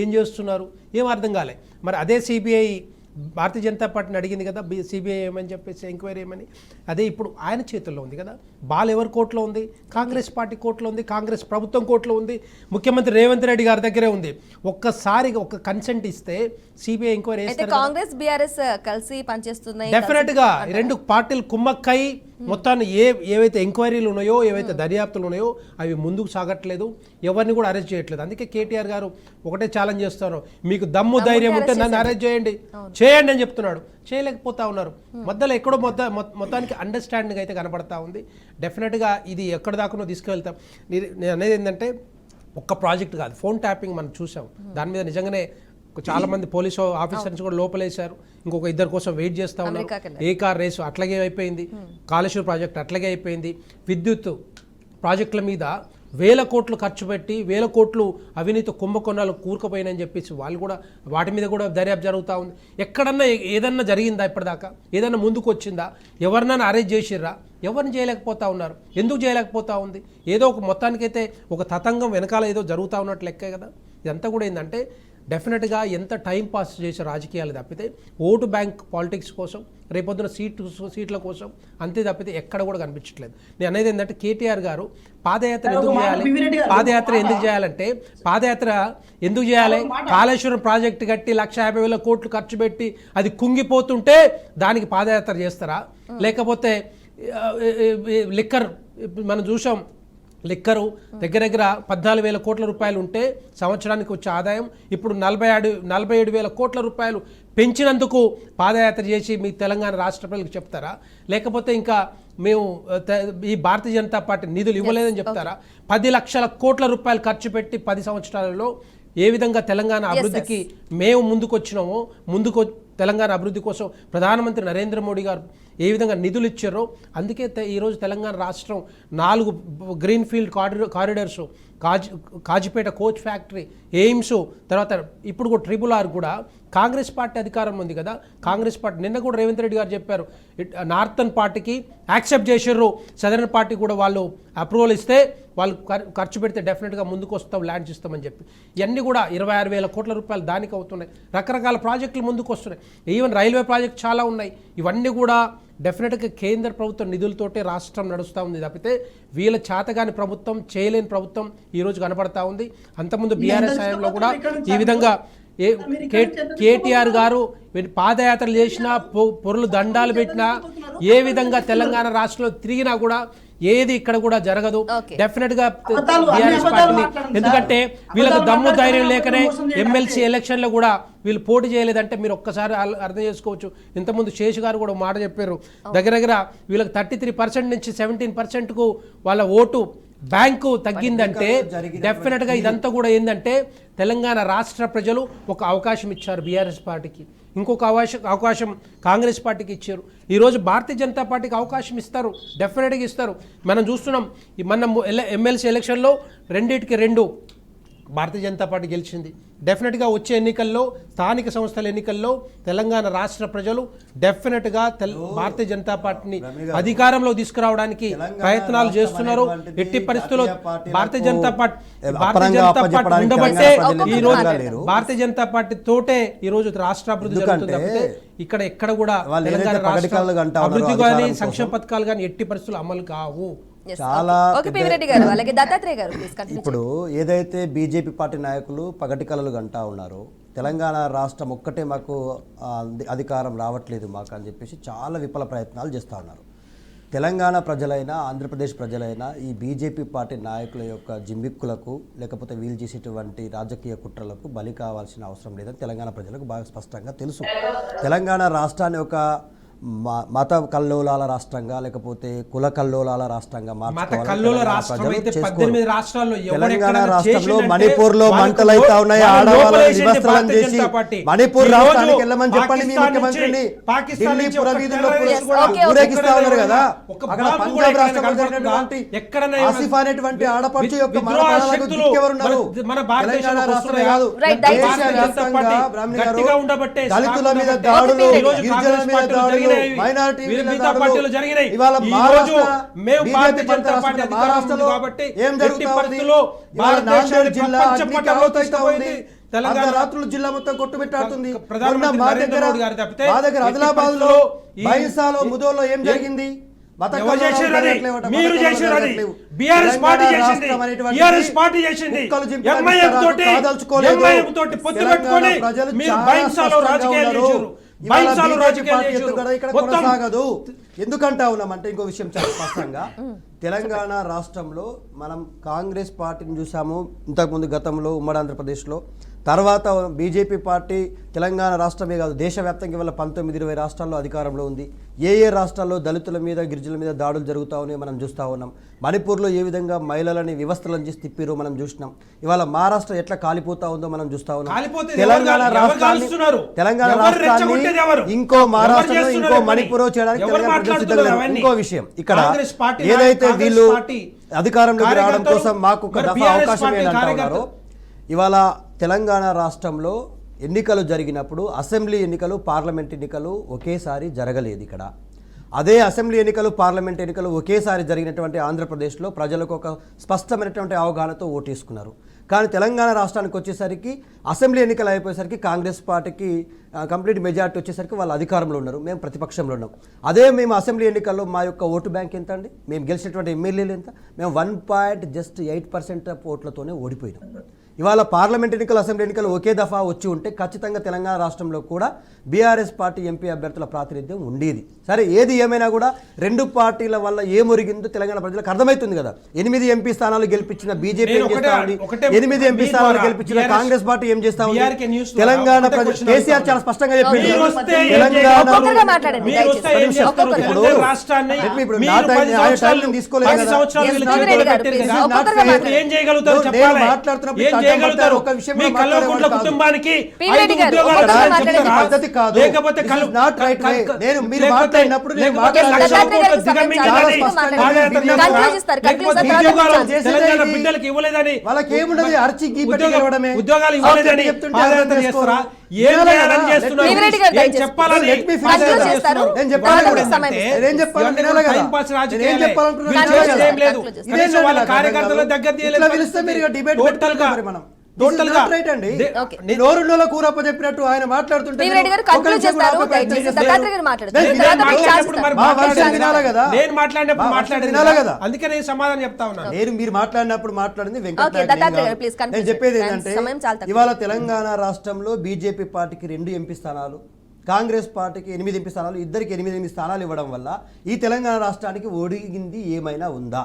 ఏం చేస్తున్నారు? ఏం అర్థం కాలే. మరి అదే సిబిఐ భారతీయ జనతా పార్టీని అడిగింది కదా సిబిఐ ఏమని చెప్పేసి ఎంక్వైరీ ఏమని. అదే ఇప్పుడు ఆయన చేతుల్లో ఉంది కదా, బాల్ ఎవరి కోర్టులో ఉంది? కాంగ్రెస్ పార్టీ కోర్టులో ఉంది, కాంగ్రెస్ ప్రభుత్వం కోర్టులో ఉంది, ముఖ్యమంత్రి రేవంత్ రెడ్డి గారి దగ్గరే ఉంది. ఒక్కసారి ఒక కన్సెంట్ ఇస్తే సిబిఐ ఎంక్వైరీ చేస్తారు. కాంగ్రెస్ బీఆర్ఎస్ కలిసి పనిచేస్తున్నాయి. డెఫినెట్ గా రెండు పార్టీలు కుమ్మక్కై మొత్తాన్ని ఏవైతే ఎంక్వైరీలు ఉన్నాయో, ఏవైతే దర్యాప్తులు ఉన్నాయో అవి ముందుకు సాగట్లేదు, ఎవరిని కూడా అరెస్ట్ చేయట్లేదు. అందుకే కేటీఆర్ గారు ఒకటే ఛాలెంజ్ చేస్తున్నారు, మీకు దమ్ము ధైర్యం ఉంటే నన్ను అరెస్ట్ చేయండి అని చెప్తున్నాడు. చేయలేకపోతా ఉన్నారు. మధ్యలో ఎక్కడో మొత్తానికి అండర్స్టాండింగ్ అయితే కనపడతా ఉంది. డెఫినెట్గా ఇది ఎక్కడి దాకా తీసుకువెళ్తాం. నేను అనేది ఏంటంటే ఒక్క ప్రాజెక్ట్ కాదు, ఫోన్ ట్యాపింగ్ మనం చూసాం, దాని మీద నిజంగానే చాలా మంది పోలీసు ఆఫీసర్స్ కూడా లోపలేశారు, ఇంకొక 2 కోసం వెయిట్ చేస్తూ ఉన్నారు. ఏ కార్ రేసు అట్లాగే అయిపోయింది, కాళేశ్వరం ప్రాజెక్ట్ అట్లాగే అయిపోయింది, విద్యుత్ ప్రాజెక్టుల మీద 1000 కోట్లు ఖర్చు పెట్టి 1000 కోట్లు అవినీతి కుంభకోణాలు కూరుకుపోయినని చెప్పేసి వాళ్ళు కూడా వాటి మీద కూడా దర్యాప్తు జరుగుతూ ఉంది. ఎక్కడన్నా ఏదన్నా జరిగిందా? ఇప్పటిదాకా ఏదన్నా ముందుకు వచ్చిందా? ఎవరినైనా అరెస్ట్ చేసిర్రా? ఎవరిని చేయలేకపోతా ఉన్నారు. ఎందుకు చేయలేకపోతా ఉంది? ఏదో ఒక మొత్తానికైతే ఒక తతంగం వెనకాల ఏదో జరుగుతూ ఉన్నట్లు లెక్కే కదా. ఇదంతా కూడా ఏంటంటే డెఫినెట్గా ఎంత టైం పాస్ చేసే రాజకీయాలు తప్పితే ఓటు బ్యాంక్ పాలిటిక్స్ కోసం, రేపొద్దున సీట్ల కోసం అంతే తప్పితే ఎక్కడ కూడా కనిపించట్లేదు. నేను అనేది ఏంటంటే కేటీఆర్ గారు పాదయాత్ర ఎందుకు చేయాలంటే పాదయాత్ర ఎందుకు చేయాలి? కాళేశ్వరం ప్రాజెక్టు కట్టి 150,000 కోట్లు ఖర్చు పెట్టి అది కుంగిపోతుంటే దానికి పాదయాత్ర చేస్తారా? లేకపోతే లిక్కర్ మనం చూసాం, లిక్కరు దగ్గర 14,000 కోట్ల రూపాయలు ఉంటే సంవత్సరానికి వచ్చే ఆదాయం ఇప్పుడు 47,000 కోట్ల రూపాయలు పెంచినందుకు పాదయాత్ర చేసి మీ తెలంగాణ రాష్ట్ర ప్రజలకు చెప్తారా? లేకపోతే ఇంకా మేము ఈ భారతీయ జనతా పార్టీ నిధులు ఇవ్వలేదని చెప్తారా? 10 లక్షల కోట్ల రూపాయలు ఖర్చు పెట్టి 10 సంవత్సరాలలో ఏ విధంగా తెలంగాణ అభివృద్ధికి మేము ముందుకు తెలంగాణ అభివృద్ధి కోసం ప్రధానమంత్రి నరేంద్ర మోడీ గారు ఏ విధంగా నిధులు ఇచ్చారో అందుకే ఈరోజు తెలంగాణ రాష్ట్రం 4 greenfield corridors, Kazipet coach factory, AIIMS, తర్వాత ఇప్పుడు కూడా RRR కూడా కాంగ్రెస్ పార్టీ అధికారంలో ఉంది కదా. కాంగ్రెస్ పార్టీ నిన్న కూడా రేవంత్ రెడ్డి గారు చెప్పారు, నార్థన్ పార్టీకి యాక్సెప్ట్ చేసారు, సదరన్ పార్టీ కూడా వాళ్ళు అప్రూవల్ ఇస్తే వాళ్ళు ఖర్చు పెడితే డెఫినెట్గా ముందుకు వస్తాం, ల్యాండ్స్ ఇస్తామని చెప్పి. ఇవన్నీ కూడా 26,000 కోట్ల రూపాయలు దానికి అవుతున్నాయి. రకరకాల ప్రాజెక్టులు ముందుకు వస్తున్నాయి. ఈవెన్ రైల్వే ప్రాజెక్ట్ చాలా ఉన్నాయి. ఇవన్నీ కూడా డెఫినెట్గా కేంద్ర ప్రభుత్వం నిధులతోటే రాష్ట్రం నడుస్తూ ఉంది తప్పితే వీళ్ళ చేతగాని ప్రభుత్వం, చేయలేని ప్రభుత్వం ఈరోజు కనపడతా ఉంది. అంతకుముందు బీఆర్ఎస్ హయాంలో కూడా ఈ విధంగా కేటీఆర్ గారు పాదయాత్రలు చేసినా, పొరులు దండాలు పెట్టినా, ఏ విధంగా తెలంగాణ రాష్ట్రంలో తిరిగినా కూడా ఏది ఇక్కడ కూడా జరగదు. Okay. డెఫినెట్ గా అబద్ధాలు, అన్ని బీఆర్ఎస్ అబద్ధాలు పార్టీని, మాట్లాడండి ఎందుకంటే సార్. వీళ్ళకి అబద్ధాలు దమ్ము ధైర్యం మాట్లాడండి, లేకనే మోసం చేయడానికి. ఎమ్మెల్సీ ఎలక్షన్ లో కూడా వీళ్ళు పోటీ చేయలేదంటే మీరు ఒక్కసారి అర్థం చేసుకోవచ్చు. ఇంతకుముందు శేష్ గారు కూడా మాట చెప్పారు, దగ్గర దగ్గర వీళ్ళకి 33% నుంచి 17% కు వాళ్ళ ఓటు బ్యాంకు తగ్గిందంటే డెఫినెట్ గా ఇదంతా కూడా ఏంటంటే తెలంగాణ రాష్ట్ర ప్రజలు ఒక అవకాశం ఇచ్చారు బీఆర్ఎస్ పార్టీకి, ఇంకొక అవకాశం కాంగ్రెస్ పార్టీకి ఇచ్చారు. ఈరోజు భారతీయ జనతా పార్టీకి అవకాశం ఇస్తారు, డెఫినెట్గా ఇస్తారు. మనం చూస్తున్నాం ఈ మన ఎమ్మెల్సీ ఎలక్షన్లో 2-2 భారతీయ జనతా పార్టీ గెలిచింది. డెఫినెట్గా వచ్చే ఎన్నికల్లో, స్థానిక సంస్థల ఎన్నికల్లో తెలంగాణ రాష్ట్ర ప్రజలు డెఫినెట్గా భారతీయ జనతా పార్టీని అధికారంలో తీసుకురావడానికి ప్రయత్నాలు చేస్తున్నారు. ఎట్టి పరిస్థితుల్లో భారతీయ జనతా పార్టీ ఉండబట్టే ఈ రోజు భారతీయ జనతా పార్టీ తోటే ఈ రోజు రాష్ట్ర అభివృద్ధి జరుగుతుంది తప్పితే ఇక్కడ ఎక్కడ కూడా తెలంగాణ రాష్ట్ర అభివృద్ధి కానీ సంక్షేమ పథకాలు కానీ ఎట్టి పరిస్థితులు అమలు కావు. చాలా అలాగే దత్తాత్రేయ గారు please continue ఇప్పుడు ఏదైతే బీజేపీ పార్టీ నాయకులు పగటి కలలు గంటా ఉన్నారో తెలంగాణ రాష్ట్రం ఒక్కటే మాకు అధికారం రావట్లేదు మాకు అని చెప్పేసి చాలా విఫల ప్రయత్నాలు చేస్తూ ఉన్నారు. తెలంగాణ ప్రజలైనా ఆంధ్రప్రదేశ్ ప్రజలైనా ఈ బీజేపీ పార్టీ నాయకుల యొక్క జిమ్మిక్కులకు లేకపోతే వీళ్ళు చేసేటువంటి రాజకీయ కుట్రలకు బలి కావాల్సిన అవసరం లేదని తెలంగాణ ప్రజలకు బాగా స్పష్టంగా తెలుసు. తెలంగాణ రాష్ట్రాన్ని ఒక మత కల్లోలాల రాష్ట్రంగా లేకపోతే కుల కల్లోలాల రాష్ట్రంగా తెలంగాణ రాష్ట్రంలో మణిపూర్ లో మంటలు అవుతా ఉన్నాయి, ఆడవాళ్ళని నివస్త్రం చేసి మణిపూర్ రాష్ట్రానికి వెళ్ళమని చెప్పండి మీ ముఖ్యమంత్రిని. ఢిల్లీ పురవీధుల్లో ఊరేగిస్తా ఉన్నారు కదా, అక్కడ పంజాబ్ రాష్ట్రంలో ఆసిఫ్ అనేటువంటి ఆడపడుచు యొక్క మరణాలకు దిక్కెవరున్నారు? తెలంగాణ రాష్ట్రమే కాదు, దేశవ్యాప్తంగా బ్రాహ్మణి గారు దళితుల మీద దాడులు, గిరిజనుల మీద దాడులు, మైనారిటీ ఇవాళ మహారాష్ట్రలో ఏం జరుగుతుంది? నాందేడ్ జిల్లా తెలంగాణ రాత్రులు జిల్లా మొత్తం కొట్టుబెట్టాడుతుంది. మా దగ్గర ఆదిలాబాద్ లో బైంసాలో ముదోలో ఏం జరిగింది? కొనసాగదు. ఎందుకంటా ఉన్నామంటే ఇంకో విషయం చాలా స్పష్టంగా తెలంగాణ రాష్ట్రంలో మనం కాంగ్రెస్ పార్టీని చూసాము ఇంతకుముందు గతంలో ఉమ్మడి ఆంధ్రప్రదేశ్లో, తర్వాత బీజేపీ పార్టీ తెలంగాణ రాష్ట్రమే కాదు దేశవ్యాప్తంగా ఇవాళ 19-20 రాష్ట్రాల్లో అధికారంలో ఉంది. ఏ రాష్ట్రాల్లో దళితుల మీద గిరిజనుల మీద దాడులు జరుగుతూ ఉన్నాయో మనం చూస్తూ ఉన్నాం. మణిపూర్లో ఏ విధంగా మహిళలని వ్యవస్థలను చేసి తిప్పిరో మనం చూసినాం. ఇవాళ మహారాష్ట్ర ఎట్లా కాలిపోతా ఉందో మనం చూస్తా ఉన్నాం. తెలంగాణ రాష్ట్రాన్ని ఇంకో మహారాష్ట్రలో ఇంకో మణిపూర్ చేయడానికి ఇంకో విషయం, ఇక్కడ ఏదైతే వీళ్ళు అధికారంలోకి రావడం కోసం మాకు ఒక దఫా అవకాశం ఏంటంటా ఉన్నారో, ఇవాళ తెలంగాణ రాష్ట్రంలో ఎన్నికలు జరిగినప్పుడు అసెంబ్లీ ఎన్నికలు పార్లమెంట్ ఎన్నికలు ఒకేసారి జరగలేదు. ఇక్కడ అదే అసెంబ్లీ ఎన్నికలు పార్లమెంట్ ఎన్నికలు ఒకేసారి జరిగినటువంటి ఆంధ్రప్రదేశ్లో ప్రజలకు ఒక స్పష్టమైనటువంటి అవగాహనతో ఓటేసుకున్నారు. కానీ తెలంగాణ రాష్ట్రానికి వచ్చేసరికి అసెంబ్లీ ఎన్నికలు అయిపోయేసరికి కాంగ్రెస్ పార్టీకి కంప్లీట్ మెజారిటీ వచ్చేసరికి వాళ్ళు అధికారంలో ఉన్నారు, మేము ప్రతిపక్షంలో ఉన్నాం. అదే మేము అసెంబ్లీ ఎన్నికల్లో మా యొక్క ఓటు బ్యాంక్ ఎంత అండి? మేము గెలిచినటువంటి ఎమ్మెల్యేలు ఎంత? మేము 1.8% ఓట్లతోనే ఓడిపోయినాం. ఇవాళ పార్లమెంట్ ఎన్నికలు అసెంబ్లీ ఎన్నికలు ఒకే దఫా వచ్చి ఉంటే ఖచ్చితంగా తెలంగాణ రాష్ట్రంలో కూడా బీఆర్ఎస్ పార్టీ ఎంపీ అభ్యర్థుల ప్రాతినిధ్యం ఉండేది. సరే ఏది ఏమైనా కూడా రెండు పార్టీల వల్ల ఏమొరిగిందో తెలంగాణ ప్రజలకు అర్థమవుతుంది కదా. 8 ఎంపీ స్థానాలు గెలిపించిన బీజేపీ ఏం చేస్తా ఉంది, 8 ఎంపీ స్థానాలు గెలిపించిన కాంగ్రెస్ పార్టీ ఏం చేస్తా ఉంది? తెలంగాణ ప్రజలు కేసీఆర్ చాలా స్పష్టంగా చెప్పింది. కుటుంబానికి పద్ధతి కాదు. నేను మీరు మాట్లాడినప్పుడు బిడ్డలకు ఇవ్వలేదని వాళ్ళకి ఏముండదు, అర్చి గీపడమే ఉద్యోగాలు ఇవ్వలేదని చేస్తారా? చెప్పాలని కార్యకర్తల దగ్గర కూరప్ప చెప్పినట్టు ఆయన మాట్లాడుతుంటే అందుకే నేను సమాధానం చెప్తా ఉన్నాను. నేను మీరు మాట్లాడినప్పుడు మాట్లాడింది నేను చెప్పేది ఏంటంటే ఇవాళ తెలంగాణ రాష్ట్రంలో బీజేపీ పార్టీకి 2 ఎంపీ స్థానాలు, కాంగ్రెస్ పార్టీకి 8 స్థానాలు, ఇద్దరికి 8 స్థానాలు ఇవ్వడం వల్ల ఈ తెలంగాణ రాష్ట్రానికి ఒడిగింది ఏమైనా ఉందా?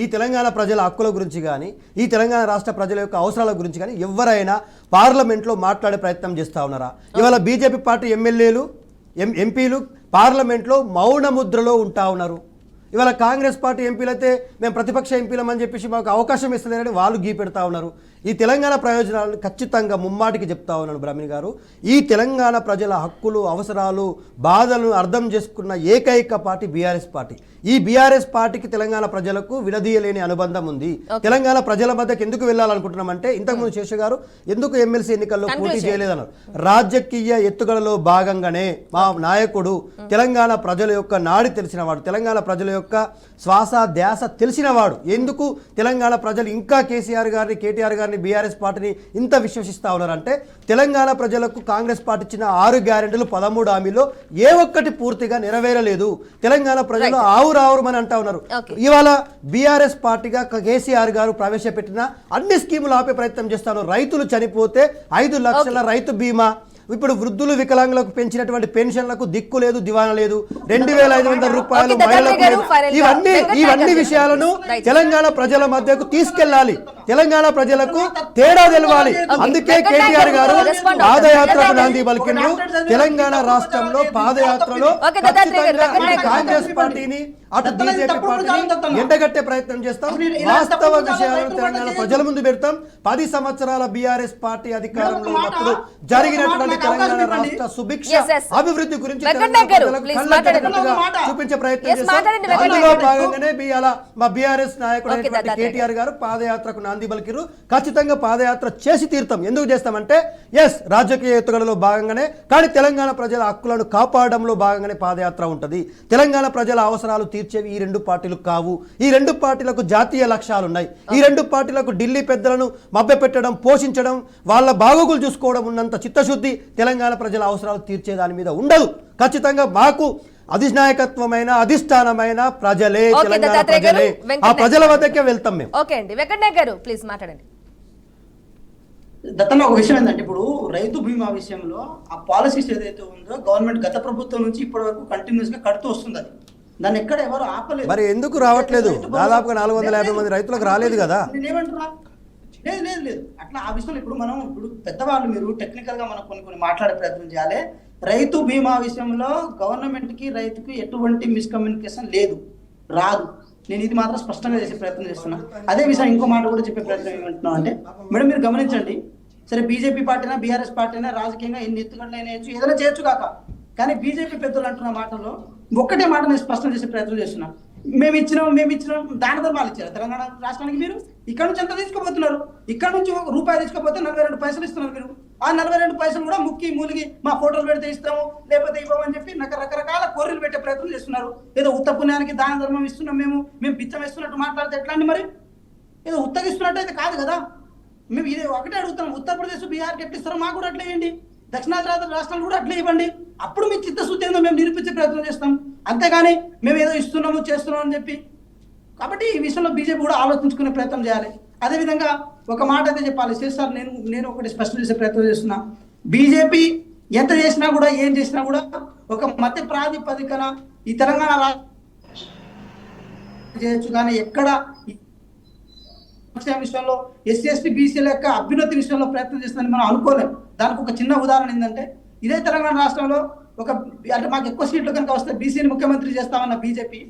ఈ తెలంగాణ ప్రజల హక్కుల గురించి కానీ, ఈ తెలంగాణ రాష్ట్ర ప్రజల యొక్క అవసరాల గురించి కానీ ఎవరైనా పార్లమెంట్లో మాట్లాడే ప్రయత్నం చేస్తూ ఉన్నారా? ఇవాళ బీజేపీ పార్టీ ఎమ్మెల్యేలు, ఎంపీలు పార్లమెంట్లో మౌన ముద్రలో ఉంటా ఉన్నారు. ఇవాళ కాంగ్రెస్ పార్టీ ఎంపీలైతే మేము ప్రతిపక్ష ఎంపీలమని చెప్పేసి మాకు అవకాశం ఇస్తలేరని వాళ్ళు గీపెడతా ఉన్నారు. ఈ తెలంగాణ ప్రయోజనాలను ఖచ్చితంగా ముమ్మాటికి చెప్తా ఉన్నాను బ్రహ్మణి గారు. ఈ తెలంగాణ ప్రజల హక్కులు, అవసరాలు, బాధలను అర్థం చేసుకున్న ఏకైక పార్టీ బీఆర్ఎస్ పార్టీ. ఈ బీఆర్ఎస్ పార్టీకి తెలంగాణ ప్రజలకు విడదీయలేని అనుబంధం ఉంది. తెలంగాణ ప్రజల మధ్యకి ఎందుకు వెళ్ళాలనుకుంటున్నామంటే, ఇంతకుముందు శేష గారు ఎందుకు ఎమ్మెల్సీ ఎన్నికల్లో పోటీ చేయలేదన్నారు. రాజకీయ ఎత్తుగడలో భాగంగానే మా నాయకుడు తెలంగాణ ప్రజల యొక్క నాడి తెలిసినవాడు, తెలంగాణ ప్రజల యొక్క శ్వాస ధ్యాస తెలిసినవాడు. ఎందుకు తెలంగాణ ప్రజలు ఇంకా కేసీఆర్ గారిని, కేటీఆర్ గారిని, బీఆర్ఎస్ పార్టీని ఇంత విశ్వసిస్తా ఉన్నారంటే, తెలంగాణ ప్రజలకు కాంగ్రెస్ పార్టీ ఇచ్చిన 6 గ్యారెంటీలు 13 హామీల్లో ఏ ఒక్కటి పూర్తిగా నెరవేరలేదు. తెలంగాణ ప్రజలు ఆవురావురమని అంటా ఉన్నారు. ఇవాళ బీఆర్ఎస్ పార్టీగా కేసీఆర్ గారు ప్రవేశపెట్టిన అన్ని స్కీములు ఆపే ప్రయత్నం చేస్తాను. రైతులు చనిపోతే 5 లక్షల రైతు బీమా, ఇప్పుడు వృద్ధులు వికలాంగులకు పెంచినటువంటి పెన్షన్లకు దిక్కు లేదు, దివానా లేదు, 2500 రూపాయలు మహిళలకు లేదు. ఇవన్నీ విషయాలను తెలంగాణ ప్రజల మధ్యకు తీసుకెళ్లాలి. తెలంగాణ ప్రజలకు తేడా తెలవాలి. అందుకే కేటీఆర్ గారు పాదయాత్రకు నాంది పలికిండ్రు. తెలంగాణ రాష్ట్రంలో పాదయాత్రలో కాంగ్రెస్ పార్టీని, అటు బీజేపీ పార్టీని ఎండగట్టే ప్రయత్నం చేస్తాం. వాస్తవ విషయాలను తెలంగాణ ప్రజల ముందు పెడతాం. 10 సంవత్సరాల బీఆర్ఎస్ పార్టీ అధికారంలో ఉన్నప్పుడు జరిగినటువంటి తెలంగాణ రాష్ట్ర సుభిక్ష అభివృద్ధి గురించి చూపించే ప్రయత్నం చేస్తాం. అందులో భాగంగానే మా బీఆర్ఎస్ నాయకుడు కేటీఆర్ గారు పాదయాత్రకు నాంది పలికిరు. ఖచ్చితంగా పాదయాత్ర చేసి తీరుతాం. ఎందుకు చేస్తామంటే, రాజకీయ ఎత్తుగడలో భాగంగానే, కానీ తెలంగాణ ప్రజల హక్కులను కాపాడడంలో భాగంగానే పాదయాత్ర ఉంటుంది. తెలంగాణ ప్రజల అవసరాలు తీర్చేవి ఈ 2 పార్టీలు కావు. ఈ 2 పార్టీలకు జాతీయ లక్ష్యాలు ఉన్నాయి. ఈ 2 పార్టీలకు ఢిల్లీ పెద్దలను మభ్యపెట్టడం, పోషించడం, వాళ్ళ బాగోగులు చూసుకోవడం ఉన్నంత చిత్తశుద్ధి తెలంగాణ ప్రజల అవసరాలు తీర్చే దాని మీద ఉండదు. ఖచ్చితంగా మాకు అధినాయకత్వమైన, అధిష్టానమైన ప్రజలే, తెలంగాణ ప్రజలే. ఆ ప్రజల వద్దకే వెళ్తాం మేము. ఓకే అండి, వెంకటనాయక్ గారు ప్లీజ్ మాట్లాడండి. దత్తన్న, ఒక విషయం ఏంటంటే, ఇప్పుడు రైతు బీమా విషయంలో ఆ పాలసీస్ ఏదైతే ఉందో గవర్నమెంట్ గత ప్రభుత్వం నుంచి ఇప్పటి వరకు కంటిన్యూస్ గా కడుతూ వస్తుంది. అది దాన్ని ఎక్కడ ఎవరు ఆపలేదు. మరి ఎందుకు రావట్లేదు? దాదాపుగా 450 మంది రైతులకు రాలేదు కదా. నేనేమంటున్నా, లేదు అట్లా ఆ విషయంలో ఇప్పుడు పెద్దవాళ్ళు, మీరు టెక్నికల్ గా మనం కొన్ని మాట్లాడే ప్రయత్నం చేయాలి. రైతు బీమా విషయంలో గవర్నమెంట్ కి రైతుకి ఎటువంటి మిస్కమ్యూనికేషన్ లేదు, రాదు. నేను ఇది మాత్రం స్పష్టంగా చేసే ప్రయత్నం చేస్తున్నా. అదే విషయం ఇంకో మాట కూడా చెప్పే ప్రయత్నం ఏమంటున్నాం అంటే, మేడం మీరు గమనించండి, సరే బీజేపీ పార్టీనా, బీఆర్ఎస్ పార్టీనా రాజకీయంగా ఎన్ని ఎత్తుగడలైనా చేయొచ్చు, ఏదైనా చేయొచ్చు కాక, కానీ బీజేపీ పెద్దలు అంటున్న మాటల్లో ఒక్కటే మాట నేను స్పష్టం చేసే ప్రయత్నం చేస్తున్నా. మేము ఇచ్చినాం దాన ధర్మాలు ఇచ్చారు తెలంగాణ రాష్ట్రానికి. మీరు ఇక్కడ నుంచి ఎంత తీసుకోబోతున్నారు? ఇక్కడ నుంచి ₹1 తీసుకోపోతే 42 పైసలు ఇస్తున్నారు. మీరు ఆ 42 పైసలు కూడా ముక్కి మూలిగి మా ఫోటోలు పెడితే ఇస్తాము, లేకపోతే ఇవ్వమని చెప్పి రకరకాల కోరికలు పెట్టే ప్రయత్నం చేస్తున్నారు. ఏదో ఉత్త పుణ్యానికి దాన ధర్మం ఇస్తున్నాం, మేము బిచ్చం ఇస్తున్నట్టు మాట్లాడితే ఎట్లా అండి? మరి ఏదో ఉత్తగిస్తున్నట్టు అయితే కాదు కదా. మేము ఇది ఒకటే అడుగుతాం, ఉత్తరప్రదేశ్, బీహార్కి ఎట్లా ఇస్తారో మాకు కూడా అట్లా ఇవ్వండి, దక్షిణాది రాష్ట్రాలు కూడా అట్లా ఇవ్వండి. అప్పుడు మీ చిత్తశుద్ధి ఏందో మేము నిరూపించే ప్రయత్నం చేస్తాం. అంతేగాని మేము ఏదో ఇస్తున్నాము, చేస్తున్నాం అని చెప్పి. కాబట్టి ఈ విషయంలో బీజేపీ కూడా ఆలోచించుకునే ప్రయత్నం చేయాలి. అదేవిధంగా ఒక మాట అయితే చెప్పాలి సార్, నేను ఒకటి స్పష్టం చేసే ప్రయత్నం చేస్తున్నా. బీజేపీ ఎంత చేసినా కూడా, ఏం చేసినా కూడా ఒక మత ప్రాతిపదికన ఈ తెలంగాణ చేయొచ్చు, కానీ ఎక్కడ విషయంలో ఎస్సీ ఎస్టీ బీసీల యొక్క అభ్యున్నతి విషయంలో ప్రయత్నం చేస్తుందని మనం అనుకోలేము. దానికి ఒక చిన్న ఉదాహరణ ఏంటంటే, ఇదే తెలంగాణ రాష్ట్రంలో అంటే మాకు ఎక్కువ సీట్లు కనుక వస్తే బీసీని ముఖ్యమంత్రి చేస్తామన్న బీజేపీ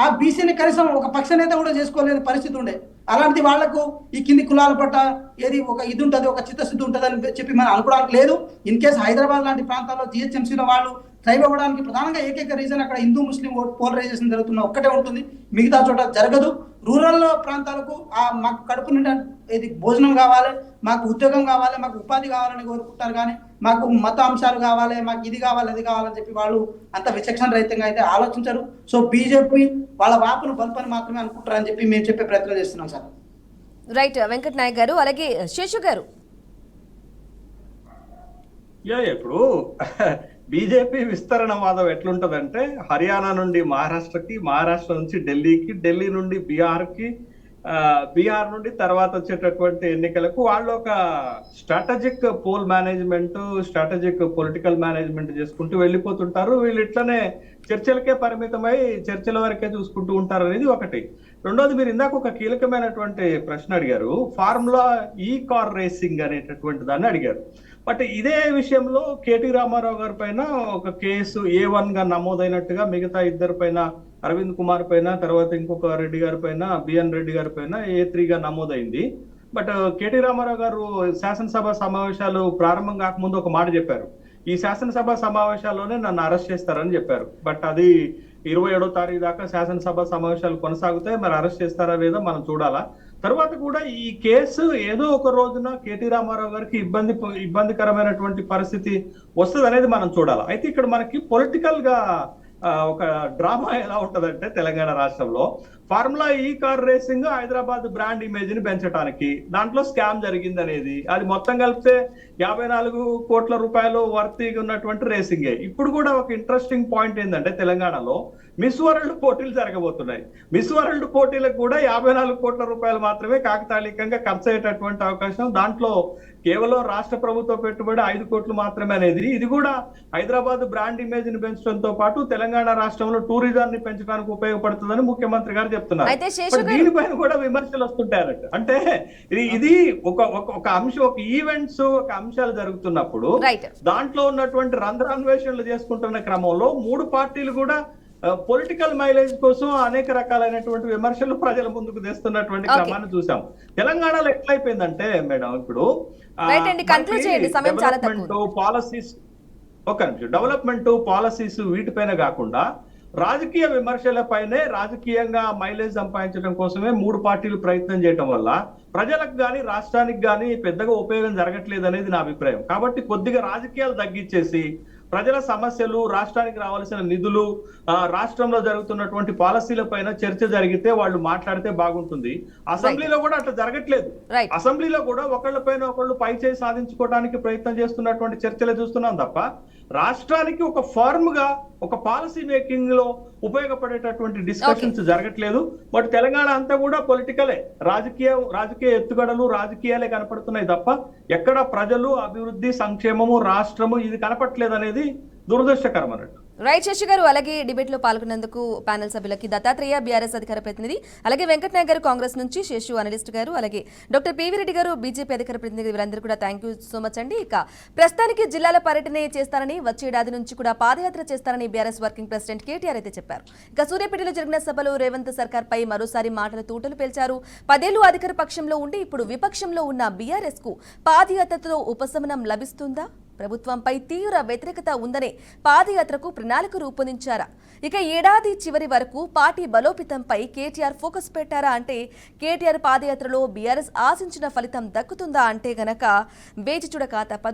ఆ బీసీని కనీసం ఒక పక్ష నేత కూడా చేసుకోలేని పరిస్థితి ఉండే. అలాంటి వాళ్లకు ఈ కింది కులాల పట్ల ఏది ఒక ఇది ఉంటుంది, ఒక చిత్తశుద్ధి ఉంటుంది అని చెప్పి మనం అనుకోవడానికి లేదు. ఇన్ కేసు హైదరాబాద్ లాంటి ప్రాంతాల్లో జిహెచ్ఎంసీలో వాళ్ళు ట్రైబ్ అవ్వడానికి ప్రధానంగా ఏకైక రీజన్ అక్కడ హిందూ ముస్లిం పోలరైజేషన్ జరుగుతున్న ఒక్కటే ఉంటుంది, మిగతా చోట జరగదు. రూరల్ ప్రాంతాలకు మాకు కడుపు నిండా ఇది భోజనం కావాలి, మాకు ఉద్యోగం కావాలి, మాకు ఉపాధి కావాలని కోరుకుంటారు, కానీ మాకు మత అంశాలు కావాలి, మాకు ఇది కావాలి, అది కావాలని చెప్పి వాళ్ళు అంత విచక్షణ రహితంగా అయితే ఆలోచించరు. సో బీజేపీ వాళ్ళ వాపును బల్పని మాత్రమే అనుకుంటారని చెప్పి మేము చెప్పే ప్రయత్నం చేస్తున్నాం సార్. రైట్ వెంకట్ నాయక్ గారు, అలాగే శేషు గారు. ఇప్పుడు బీజేపీ విస్తరణవాదం ఎట్లుంటదంటే, హర్యానా నుండి మహారాష్ట్రకి, మహారాష్ట్ర నుంచి ఢిల్లీకి, ఢిల్లీ నుండి బీహార్కి, బీహార్ నుండి తర్వాత వచ్చేటటువంటి ఎన్నికలకు వాళ్ళు ఒక strategic poll management, strategic political management చేసుకుంటూ వెళ్ళిపోతుంటారు. వీళ్ళు ఇట్లనే చర్చలకే పరిమితమై చర్చల వరకే చూసుకుంటూ ఉంటారు అనేది ఒకటి. రెండోది, మీరు ఇందాక ఒక కీలకమైనటువంటి ప్రశ్న అడిగారు, ఫార్ములా ఈ కార్ రేసింగ్ అనేటటువంటి దాన్ని అడిగారు. బట్ ఇదే విషయంలో కేటీ రామారావు గారి పైన ఒక కేసు A1 గా నమోదైనట్టుగా మిగతా ఇద్దరి పైన, అరవింద్ కుమార్ పైన, తర్వాత ఇంకొక రెడ్డి గారి పైన, బిఎన్ రెడ్డి గారి పైన A3 గా నమోదైంది. బట్ కేటీ రామారావు గారు శాసనసభ సమావేశాలు ప్రారంభం కాకముందు ఒక మాట చెప్పారు, ఈ శాసనసభ సమావేశాల్లోనే నన్ను అరెస్ట్ చేస్తారని చెప్పారు. బట్ అది 27వ తారీఖు దాకా శాసనసభ సమావేశాలు కొనసాగుతాయి. మరి అరెస్ట్ చేస్తారా లేదో మనం చూడాలా. తర్వాత కూడా ఈ కేసు ఏదో ఒక రోజున కేటీ రామారావు గారికి ఇబ్బందికరమైనటువంటి పరిస్థితి వస్తుంది అనేది మనం చూడాలి. అయితే ఇక్కడ మనకి పొలిటికల్ గా ఒక డ్రామా ఎలా ఉంటదంటే, తెలంగాణ రాష్ట్రంలో ఫార్ములా ఈ car racing Hyderabad brand image ని పెంచడానికి దాంట్లో స్కామ్ జరిగింది అనేది, అది మొత్తం కలిపితే 54 కోట్ల రూపాయలు వర్తీగా ఉన్నటువంటి రేసింగే. ఇప్పుడు కూడా ఒక ఇంట్రెస్టింగ్ పాయింట్ ఏంటంటే, తెలంగాణలో మిస్ వరల్డ్ పోటీలు జరగబోతున్నాయి. మిస్ వరల్డ్ పోటీలకు కూడా 54 కోట్ల రూపాయలు మాత్రమే కాకతాళీకంగా ఖర్చు అయ్యేటటువంటి అవకాశం, దాంట్లో కేవలం రాష్ట్ర ప్రభుత్వ పెట్టుబడి 5 కోట్లు మాత్రమే అనేది. ఇది కూడా హైదరాబాద్ బ్రాండ్ ఇమేజ్ ని పెంచడంతో పాటు తెలంగాణ రాష్ట్రంలో టూరిజాన్ని పెంచడానికి ఉపయోగపడుతుందని ముఖ్యమంత్రి గారు చెప్తున్నారు. అయితే శేషు బట్ దీనిపైన కూడా విమర్శలు వస్తుంటారట. అంటే ఇది ఒక అంశం, ఒక ఈవెంట్స్, ఒక అంశాలు జరుగుతున్నప్పుడు రైట్, దాంట్లో ఉన్నటువంటి రంధ్రాన్వేషణలు చేసుకుంటున్న క్రమంలో 3 పార్టీలు కూడా పొలిటికల్ మైలేజ్ కోసం అనేక రకాలైనటువంటి విమర్శలు ప్రజల ముందుకు తెస్తున్నటువంటి క్రమాన్ని చూసాం. తెలంగాణలో ఎట్లయిపోయిందంటే మేడం, ఇప్పుడు పాలసీస్, ఒక నిమిషం, డెవలప్మెంట్ పాలసీస్ వీటిపైన కాకుండా రాజకీయ విమర్శలపైనే రాజకీయంగా మైలేజ్ సంపాదించడం కోసమే 3 పార్టీలు ప్రయత్నం చేయడం వల్ల ప్రజలకు కానీ రాష్ట్రానికి కానీ పెద్దగా ఉపయోగం జరగట్లేదు అనేది నా అభిప్రాయం. కాబట్టి కొద్దిగా రాజకీయాలు తగ్గించేసి ప్రజల సమస్యలు, రాష్ట్రానికి రావాల్సిన నిధులు, రాష్ట్రంలో జరుగుతున్నటువంటి పాలసీల పైన చర్చ జరిగితే వాళ్ళు మాట్లాడితే బాగుంటుంది. అసెంబ్లీలో కూడా అట్లా జరగట్లేదు. అసెంబ్లీలో కూడా ఒకళ్ళపైన ఒకళ్ళు పై చేయి సాధించుకోవడానికి ప్రయత్నం చేస్తున్నటువంటి చర్చలే చూస్తున్నాం తప్ప రాష్ట్రానికి ఒక ఫార్మ్ గా, ఒక పాలసీ మేకింగ్ లో ఉపయోగపడేటటువంటి డిస్కషన్స్ జరగట్లేదు. బట్ తెలంగాణ అంతా కూడా పొలిటికలే, రాజకీయ ఎత్తుగడలు, రాజకీయాలే కనపడుతున్నాయి తప్ప ఎక్కడ ప్రజలు, అభివృద్ధి, సంక్షేమము, రాష్ట్రము ఇది కనపట్లేదు అనేది దురదృష్టకరం అన్నట్టు. రైట్ శశి గారు, అలాగే డిబేట్ లో పాల్గొన్నందుకు ప్యానెల్ సభ్యులకి దత్తాత్రేయ బీఆర్ఎస్ అధికార ప్రతినిధి, అలాగే వెంకటనాయక్ గారు కాంగ్రెస్ నుంచి, శేషు అనలిస్ట్ గారు, అలాగే డాక్టర్ పివి రెడ్డి గారు బీజేపీ అధికార ప్రతినిధి, వీరందరూ కూడా థ్యాంక్ యూ సో మచ్ అండి. ఇక ప్రస్తుతానికి జిల్లాల పర్యటన చేస్తారని, వచ్చే ఏడాది నుంచి కూడా పాదయాత్ర చేస్తారని బీఆర్ఎస్ వర్కింగ్ ప్రెసిడెంట్ కేటీఆర్ అయితే చెప్పారు. ఇక సూర్యాపేటలో జరిగిన సభలో రేవంత్ సర్కార్ పై మరోసారి మాటల తూటలు పేల్చారు. 10 ఏళ్లు అధికార పక్షంలో ఉండి ఇప్పుడు విపక్షంలో ఉన్న బీఆర్ఎస్ కు పాదయాత్రతో ఉపశమనం లభిస్తుందా? ప్రభుత్వంపై తీవ్ర వ్యతిరేకత ఉందనే పాదయాత్రకు ప్రణాళిక రూపొందించారా? ఇక ఏడాది చివరి వరకు పార్టీ బలోపేతంపై కేటీఆర్ ఫోకస్ పెట్టారా? అంటే కేటీఆర్ పాదయాత్రలో బీఆర్ఎస్ ఆశించిన ఫలితం దక్కుతుందా అంటే గనక వేచి చూడక తప్పదు.